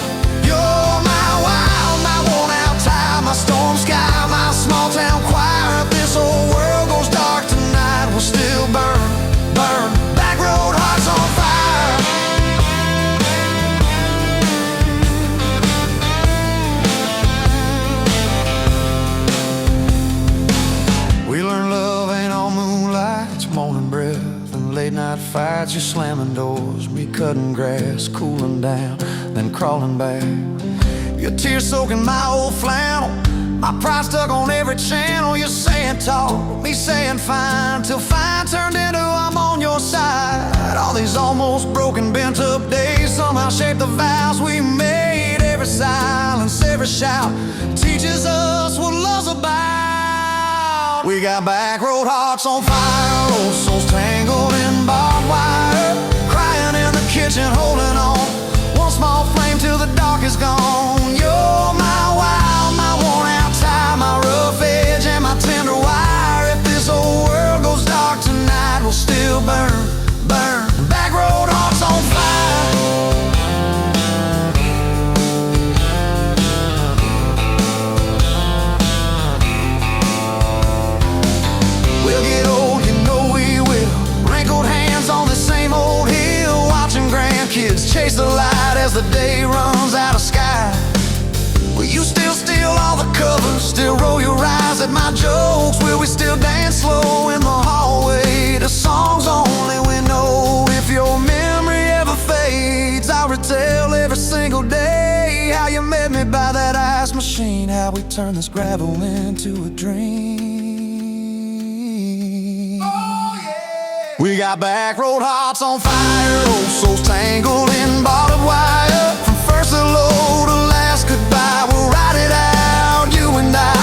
A: You're my wild, my worn out time, my storm sky, my small town choir. If this whole world goes dark tonight, we'll still burn, burn. Back road hearts on fire. We learned love ain't all moonlight, it's morning breath and late night fights. You're slamming doors, me cutting grass, cooling down, then crawling back. Your tears soaking my old flannel, my pride stuck on every channel. You're saying talk, me saying fine, till fine turned into I'm on your side. All these almost broken, bent up days somehow shaped the vows we made. Every silence, every shout teaches us what love's about. We got back road hearts on fire, old souls tangled in barbed wire, crying in the kitchen, holding on. One small flame till the dark is gone. You're my wild, my worn out tie, my rough edge and my tender wire. If this whole world goes dark tonight, we'll still burn, burn. Back road hearts on fire. We'll get old, you know we will. Wrinkled hands on the same old hill, watching grandkids chase the light as the day runs out of sky. Will you still steal all the covers, still roll your eyes at my jokes? Will we still dance slow in the hallway to songs only we know? If your memory ever fades, I'll retell every single day how you met me by that ice machine, how we turned this gravel into a dream. Oh, yeah. We got back road hearts on fire, old souls tangled in barbed wire. From first hello to last goodbye, we'll ride it out, you and I.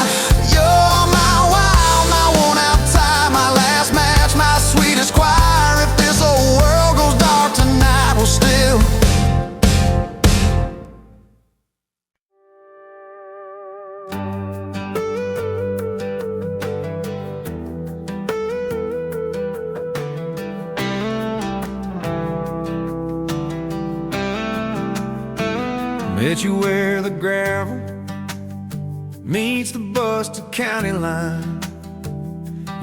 A: You're my wild, my worn out tie, my last match, my sweetest choir. If this whole world goes dark tonight, we'll still. Met you where the gravel meets the busted county line.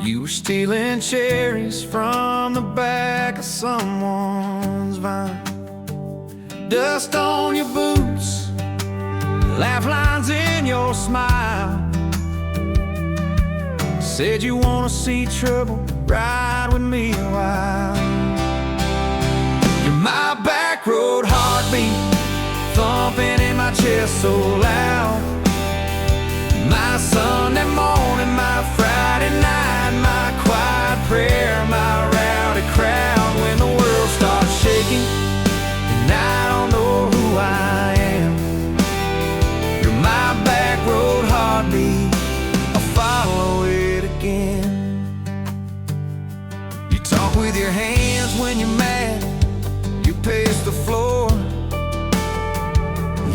A: You were stealing cherries from the back of someone's vine. Dust on your boots, laugh lines in your smile. Said you wanna see trouble, ride with me a while. You're my back road heartbeat, thumping in my chest so loud. My Sunday morning, my Friday night, my quiet prayer, my rowdy crowd. When the world starts shaking and I don't know who I am, you're my back road heartbeat, I'll follow it again. You talk with your hands when you're mad, you pace the floor.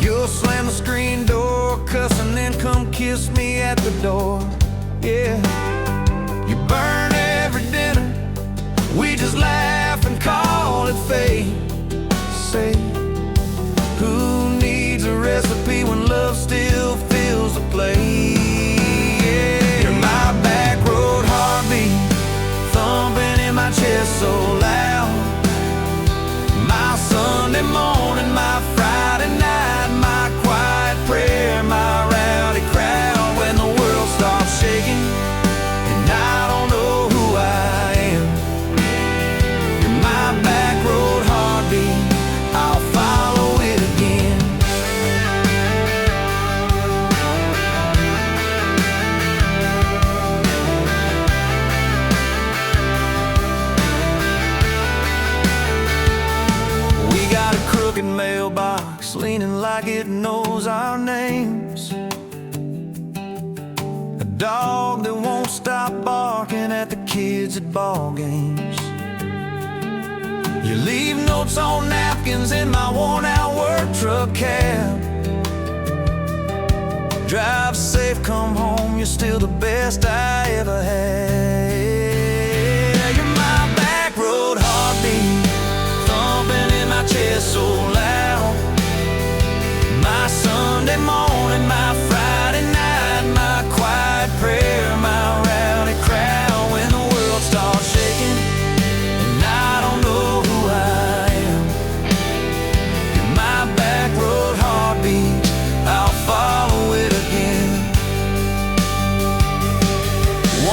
A: You'll slam the screen door, cuss and then come kiss me at the door. Yeah, you burn every dinner, we just laugh and call it fate. Say, who needs a recipe when love still fills the plate? Yeah, you're my back road heartbeat, thumping in my chest so loud. My Sunday morning, my Friday night, my quiet prayer, my rowdy crowd. When the world starts shaking mailbox, leaning like it knows our names. A dog that won't stop barking at the kids at ball games. You leave notes on napkins in my worn-out work truck cab. Drive safe, come home, you're still the best I ever had. You're my back road heartbeat, thumping in my chest so loud. My Sunday morning, my Friday night, my quiet prayer, my rowdy crowd. When the world starts shaking and I don't know who I am, you're my back road heartbeat, I'll follow it again.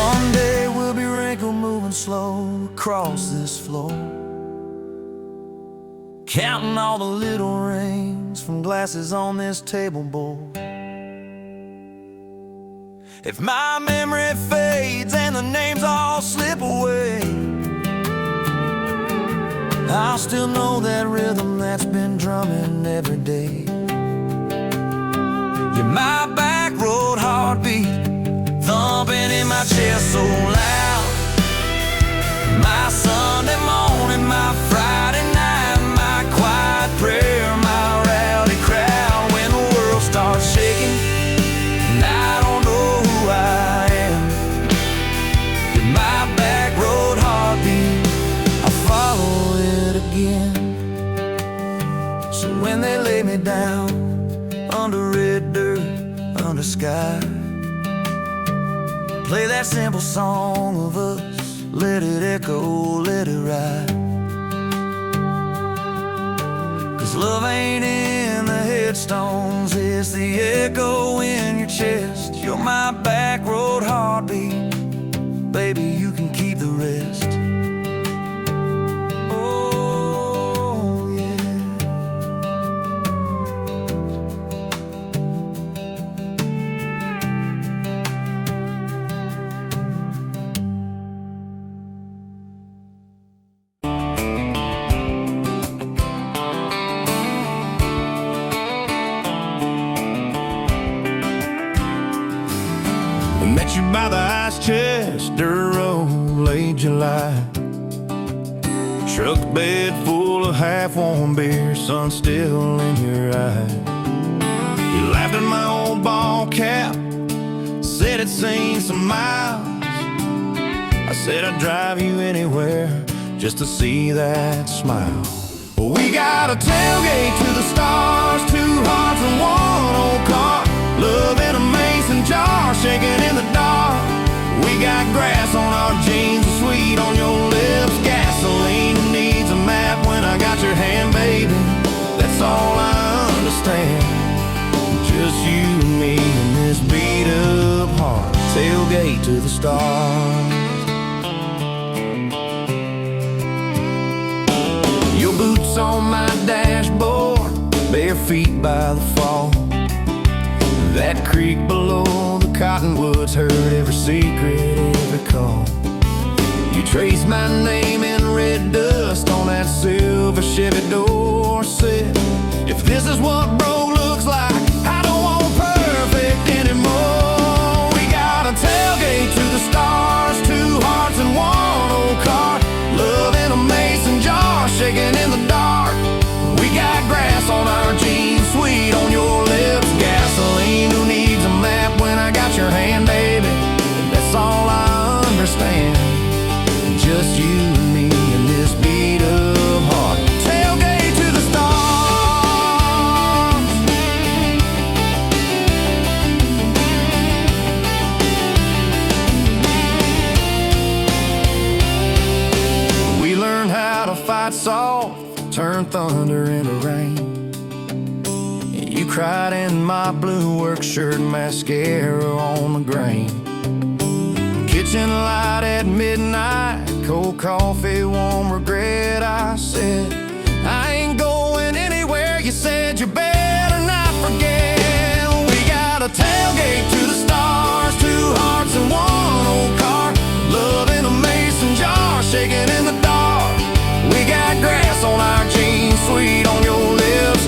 A: One day we'll be wrinkled, moving slow across this floor, counting all the little rings from glasses on this table board. If my memory fades and the names all slip away, I'll still know that rhythm that's been drumming every day. You're my back road heartbeat, thumping in my chest so loud. My Sunday morning, my Friday night, my quiet prayer, my rowdy crowd. When the world starts shaking and I don't know who I am, you're my back road heartbeat, I'll follow it again. So when they lay me down under red dirt, under sky, play that simple song of us, let it echo, let it ride. 'Cause love ain't in the headstones, it's the echo in your chest. You're my back road heartbeat, baby, you can keep the rest. Oh, yeah. Met you by the ice chest, dirt road, late July. Truck bed full of half-warm beer, sun still in your eye. You laughed at my old ball cap, said it's seen some miles. I said I'd drive you anywhere just to see that smile. We got a tailgate to the stars, 2 hearts and 1 old car. Love in a mason jar, shaking in the dark. We got grass on our jeans, sweet on your lips. Gasoline needs a map when I got your hand, baby. That's all I understand. Just you and me and this beat up heart. Tailgate to the stars. Your boots on my dashboard, bare feet by the fall. That creek below the cottonwoods heard every secret, every call. You traced my name in red dust on that silver Chevy Dorset. If this is what broke looks like, I don't want perfect anymore. We got a tailgate to the stars, 2 hearts and 1 old car. Love in a mason jar, shaking in the dark. We got grass on our jeans, sweet on your lips. Gasoline, who needs a map when I got your hand, baby? That's all I understand. Just you and me and this beat up heart. Tailgate to the stars. We learned how to fight soft, turn thunder into rain. You cried in my blue work shirt, mascara on the grain. Kitchen light at midnight, cold coffee, warm regret. I said, I ain't going anywhere. You said you better not forget. We got a tailgate to the stars, 2 hearts and 1 old car. Love in a mason jar, shaking in the dark. We got grass on our jeans, sweet on your lips.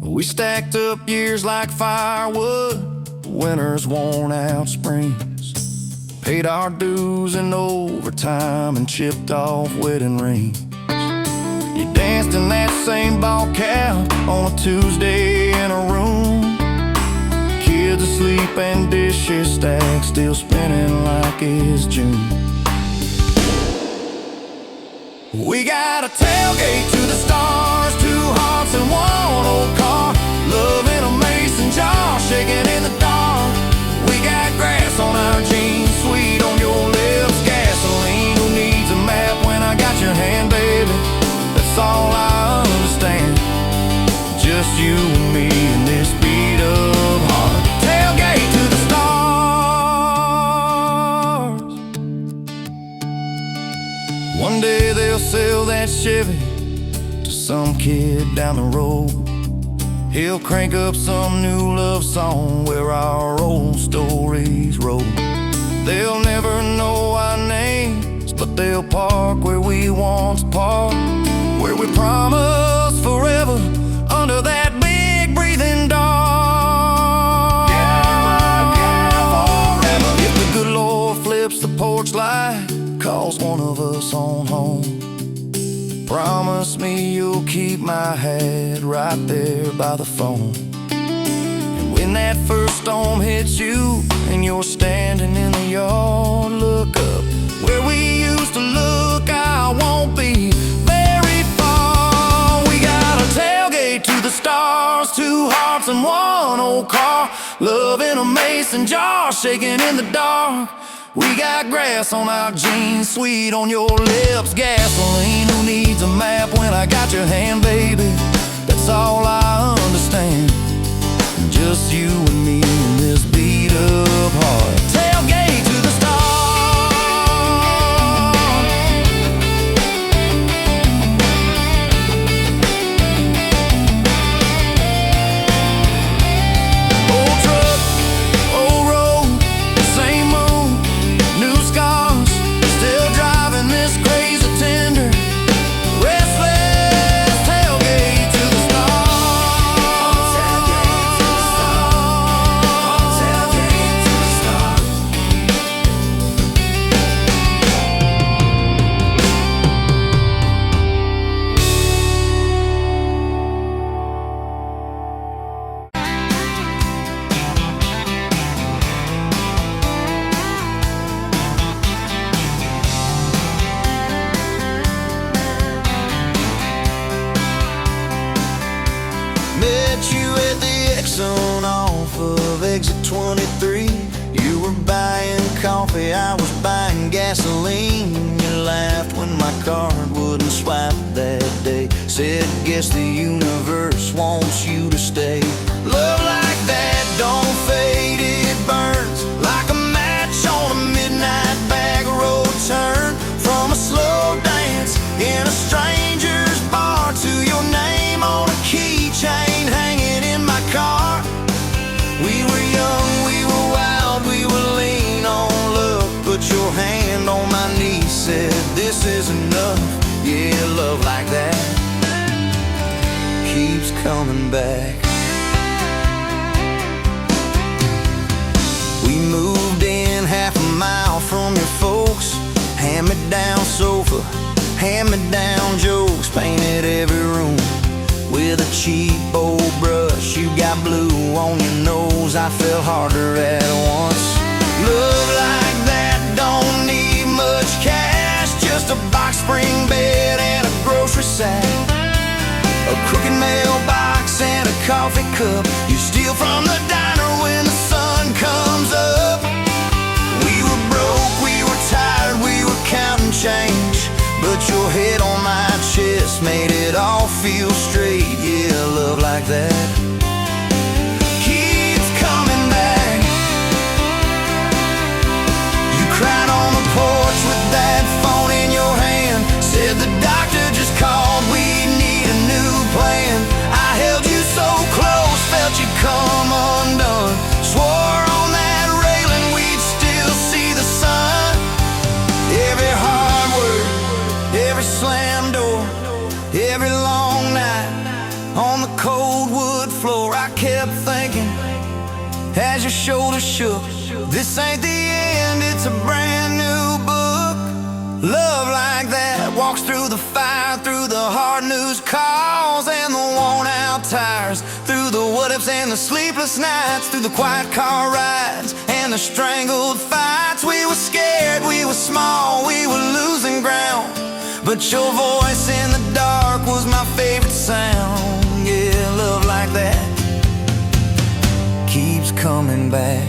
A: We stacked up years like firewood, winters worn out springs. Paid our dues in overtime and chipped off wedding rings. You danced in that same ball cap on a Tuesday in a room. Kids asleep and dishes stacked, still spinning like it's June. We got a tailgate to the stars, 2 hearts and 1 old car. Love in a mason jar, shaking in the dark. We got grass on our jeans, sweet on your lips, gasoline. Who needs a map when I got your hand, baby? That's all I understand. Just you and me in this beat up heart. Tailgate to the stars. One day they'll sell that Chevy to some kid down the road. He'll crank up some new love song where our old stories roll. They'll never know our names, but they'll park where we once parked, where we promised forever under that big breathing dog. Yeah, forever. If the good Lord flips the porch light, calls one of us on home, promise me you'll keep my hat right there by the phone. And when that first storm hits you and you're standing in the yard, look up where we used to look. I won't be very far. We got a tailgate to the stars, 2 hearts and 1 old car. Love in a mason jar, shaking in the dark. We got grass on our jeans, sweet on your lips, gasoline. Who needs a map when I got your hand, baby? That's all I understand. Just you and me in this beat up heart. Tailgate to the stars. Old truck, old road, same moon, new scars, still driving this crazy tender, restless. Tailgate to the stars. Tailgate to the stars. Tailgate to the stars. Met you at the Exxon off of exit 23. You were buying coffee, I was buying gasoline. You laughed when my card wouldn't swipe that day. Said, guess the universe wants you to stay. Love like that don't fade, it burns like a match on a midnight back road turn. From a slow dance in a stranger's bar to your name on a keychain hanging in my car. We were young, we were wild, we were lean on love. Put your hand on my knee, said this is enough. Yeah, love like that keeps coming back. We moved in half a mile from your folks. Hand-me-down sofa, hand-me-down jokes. Painted every room with a cheap old brush. You got blue on your nose, I fell harder at once. Love like that don't need much cash, just a box spring bed and a grocery sack, a crooked mailbox and a coffee cup. You steal from the diner when the sun comes up. We were broke, we were tired, we were counting change, but your head on my chest made it all feel straight. Yeah, love like that keeps coming back. You cried on the porch with that phone in your hand. Said the doctor just called, we need a new plan. I held you so close, felt you come undone. Swore on that railing we'd still see the sun. Every hard word, every slam door, every long night on the cold wood floor. I kept thinking as your shoulders shook, this ain't the end, it's a brand new book. Love like that walks through the fire, through the hard news calls and the worn out tires, through the what ifs and the sleepless nights, through the quiet car rides and the strangled fights. We were scared, we were small, we were losing ground, but your voice in the dark was my favorite sound. Yeah, love like that keeps coming back.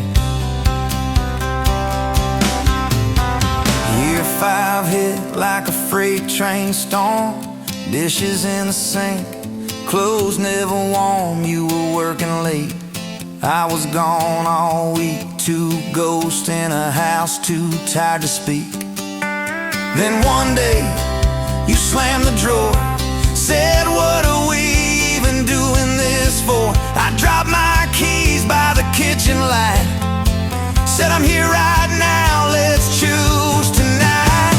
A: Year 5 hit like a freight train storm. Dishes in the sink, clothes never warm. You were working late, I was gone all week. 2 ghosts in a house, too tired to speak. Then one day you slammed the drawer, said, what are we even doing this for? I dropped my keys by the kitchen light, said, I'm here right now, let's choose tonight.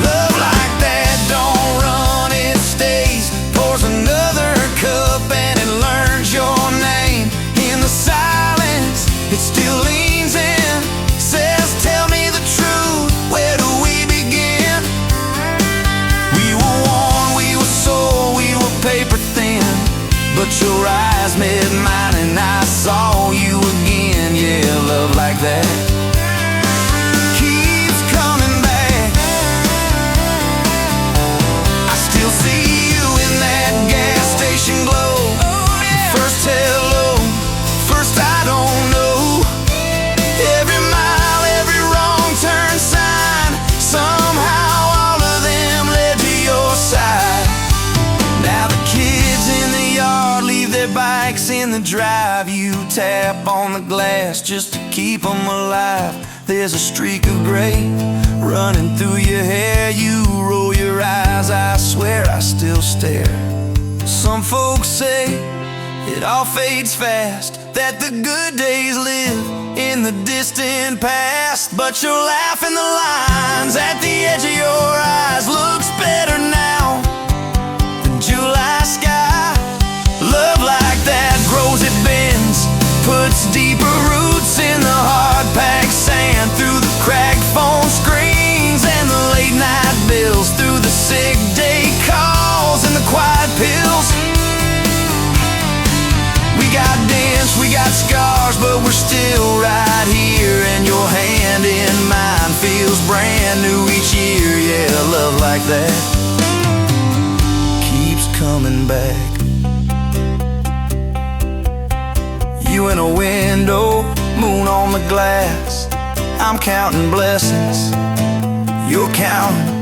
A: Love like that don't run, it stays. Pours another cup and it learns your name. In the silence, it still leans in, says, tell me the truth, where do we begin? We were worn, we were sore, we were paper thin, but your eyes met mine and I saw you again. Yeah, love like that keeps coming back. I still see you in that gas station glow. First hello, first I don't know. Every mile, every wrong turn sign, somehow all of them led to your side. Now the kids in the yard leave their bikes in the drive. You tap on the glass just to keep them alive. There's a streak of gray running through your hair. You roll your eyes, I swear I still stare. Some folks say it all fades fast, that the good days live in the distant past. But your laugh in the lines at the edge of your eyes looks better now than July sky. Love like that grows, it bends, puts deeper roots in the hard-packed sand, through the cracked phone screens and the late-night bills, through the sick day calls and the quiet pills. We got dents, we got scars, but we're still right here, and your hand in mine feels brand new each year. Yeah, love like that keeps coming back. You in a window, moon on the glass. I'm counting blessings, you're counting.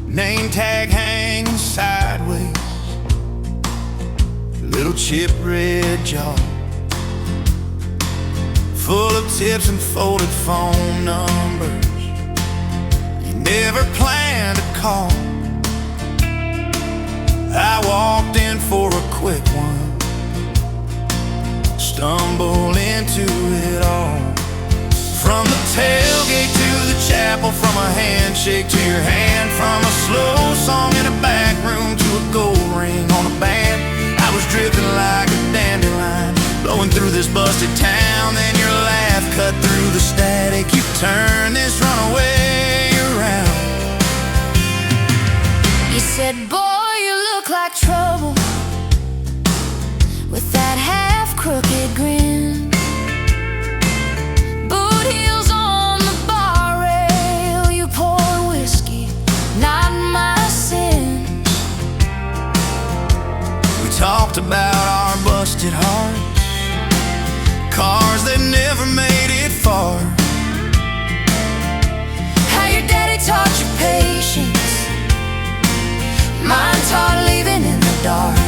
A: Name tag hanging sideways, little chip red jaw, full of tips and folded phone numbers you never planned to call. I walked in for a quick one, stumbled into it all. From the tailgate to the chapel, from a handshake to your hand, from a slow song in a back room to a gold ring on a band. I was drifting like a dandelion, blowing through this busted town. Then your laugh cut through the static. You turned this runaway around.
B: You said, boy, you look like trouble, with that half-crooked grin.
A: Talked about our busted hearts, cars that never made it far.
B: How your daddy taught you patience, mine taught living in the dark.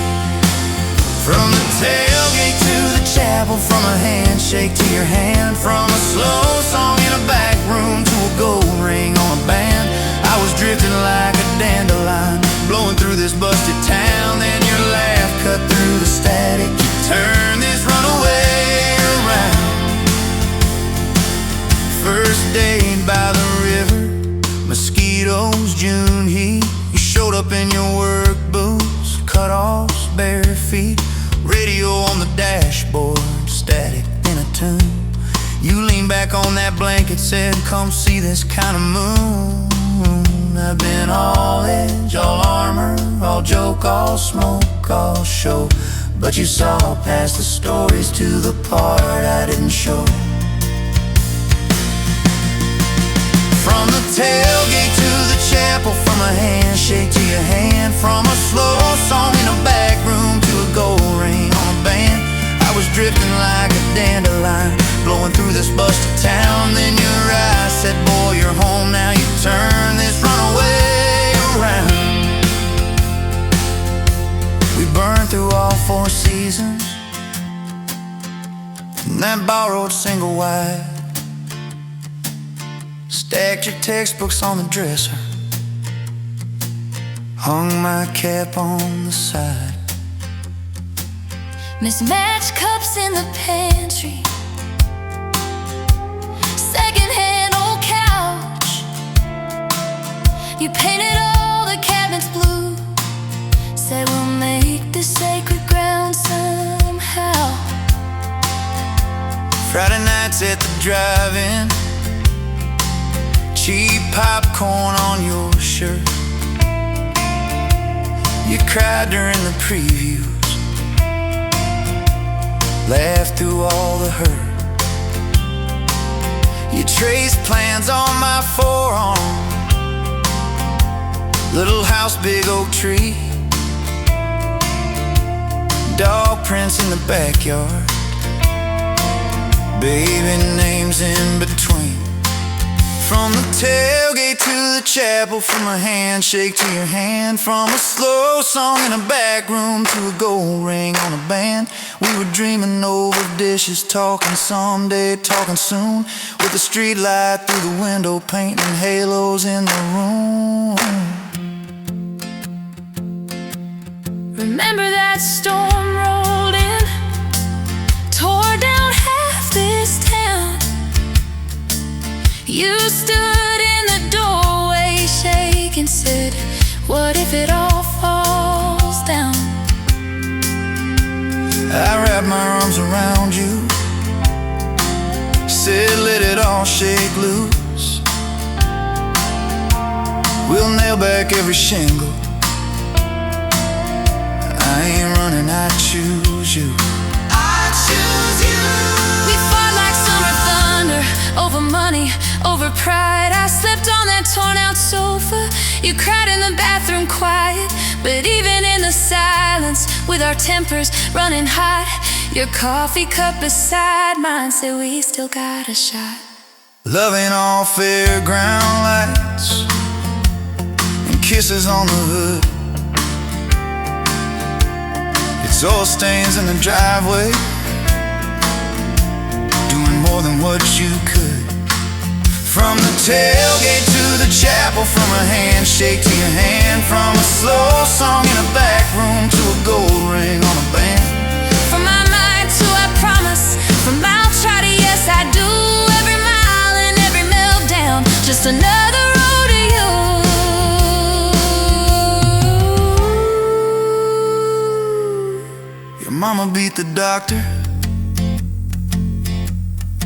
A: From the tailgate to the chapel, from a handshake to your hand, from a slow song in a back room to a gold ring on a band. I was drifting like a dandelion, blowing through this busted town. Then your laugh cut through the static, you turned this runaway around. First date by the river, mosquitoes, June heat. You showed up in your work boots, cut-offs, bare feet. Radio on the dashboard, static in a tune. You leaned back on that blanket, said, come see this kind of moon. I've been all edge, all armor, all joke, all smoke, all show. But you saw past the stories to the part I didn't show. From the tailgate to the chapel, from a handshake to your hand, from a slow song in a back room to a gold ring on a band. I was drifting like a dandelion, blowing through this busted town. Then your eyes said, boy, you're home now. You turn this runaway around. We burned through all 4 seasons in that borrowed single wide. Stacked your textbooks on the dresser, hung my cap on the side.
B: Mismatched cups in the pantry, secondhand old couch. You painted all the cabinets blue, said we'll make this sacred ground somehow.
A: Friday nights at the drive-in, cheap popcorn on your shirt. You cried during the previews, laughed through all the hurt. You traced plans on my forearm, little house, big oak tree, dog prints in the backyard, baby names in between. From the tailgate to the chapel, from a handshake to your hand, from a slow song in a back room to a gold ring on a band. We were dreaming over dishes, talking someday, talking soon, with the street light through the window, painting halos in the room.
B: Remember that storm rolled in, tore down half this town. You stood in the doorway, shaking, said, what if it all falls down?
A: I wrapped my arms around you, said let it all shake loose. We'll nail back every shingle, I ain't running, I choose you. I choose you.
B: We fought like summer thunder, over money, over pride. I slept on that torn out sofa, you cried in the bathroom quiet. But even in the silence, with our tempers running hot, your coffee cup beside mine said we still got a shot.
A: Loving all fairground lights and kisses on the hood. It's oil stains in the driveway, doing more than what you could. From the tailgate to the chapel, from a handshake to your hand, from a slow song in a back room to a gold ring on a band.
B: From my mind to I promise, from I'll try to yes I do, every mile and every meltdown, just another rodeo.
A: Your mama beat the doctor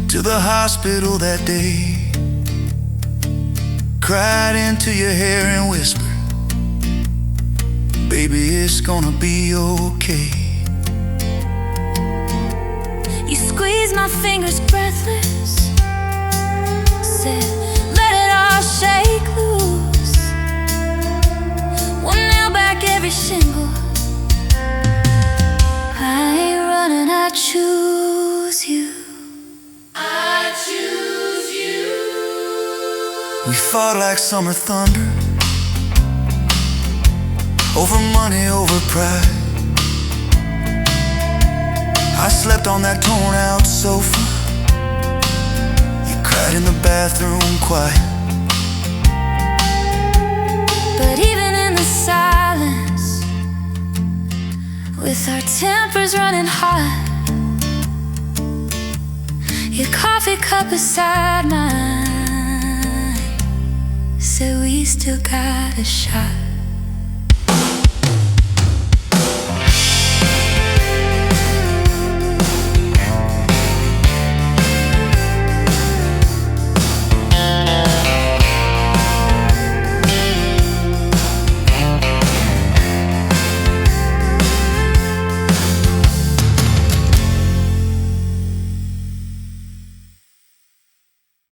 A: to the hospital that day, cried into your hair and whispered, baby, it's gonna be okay.
B: You squeezed my fingers breathless, said let it all shake loose. We'll nail back every shingle, I ain't running, I choose you.
A: We fought like summer thunder, over money, over pride. I slept on that torn out sofa, you cried in the bathroom quiet.
B: But even in the silence, with our tempers running hot, your coffee cup beside mine said we still got a shot.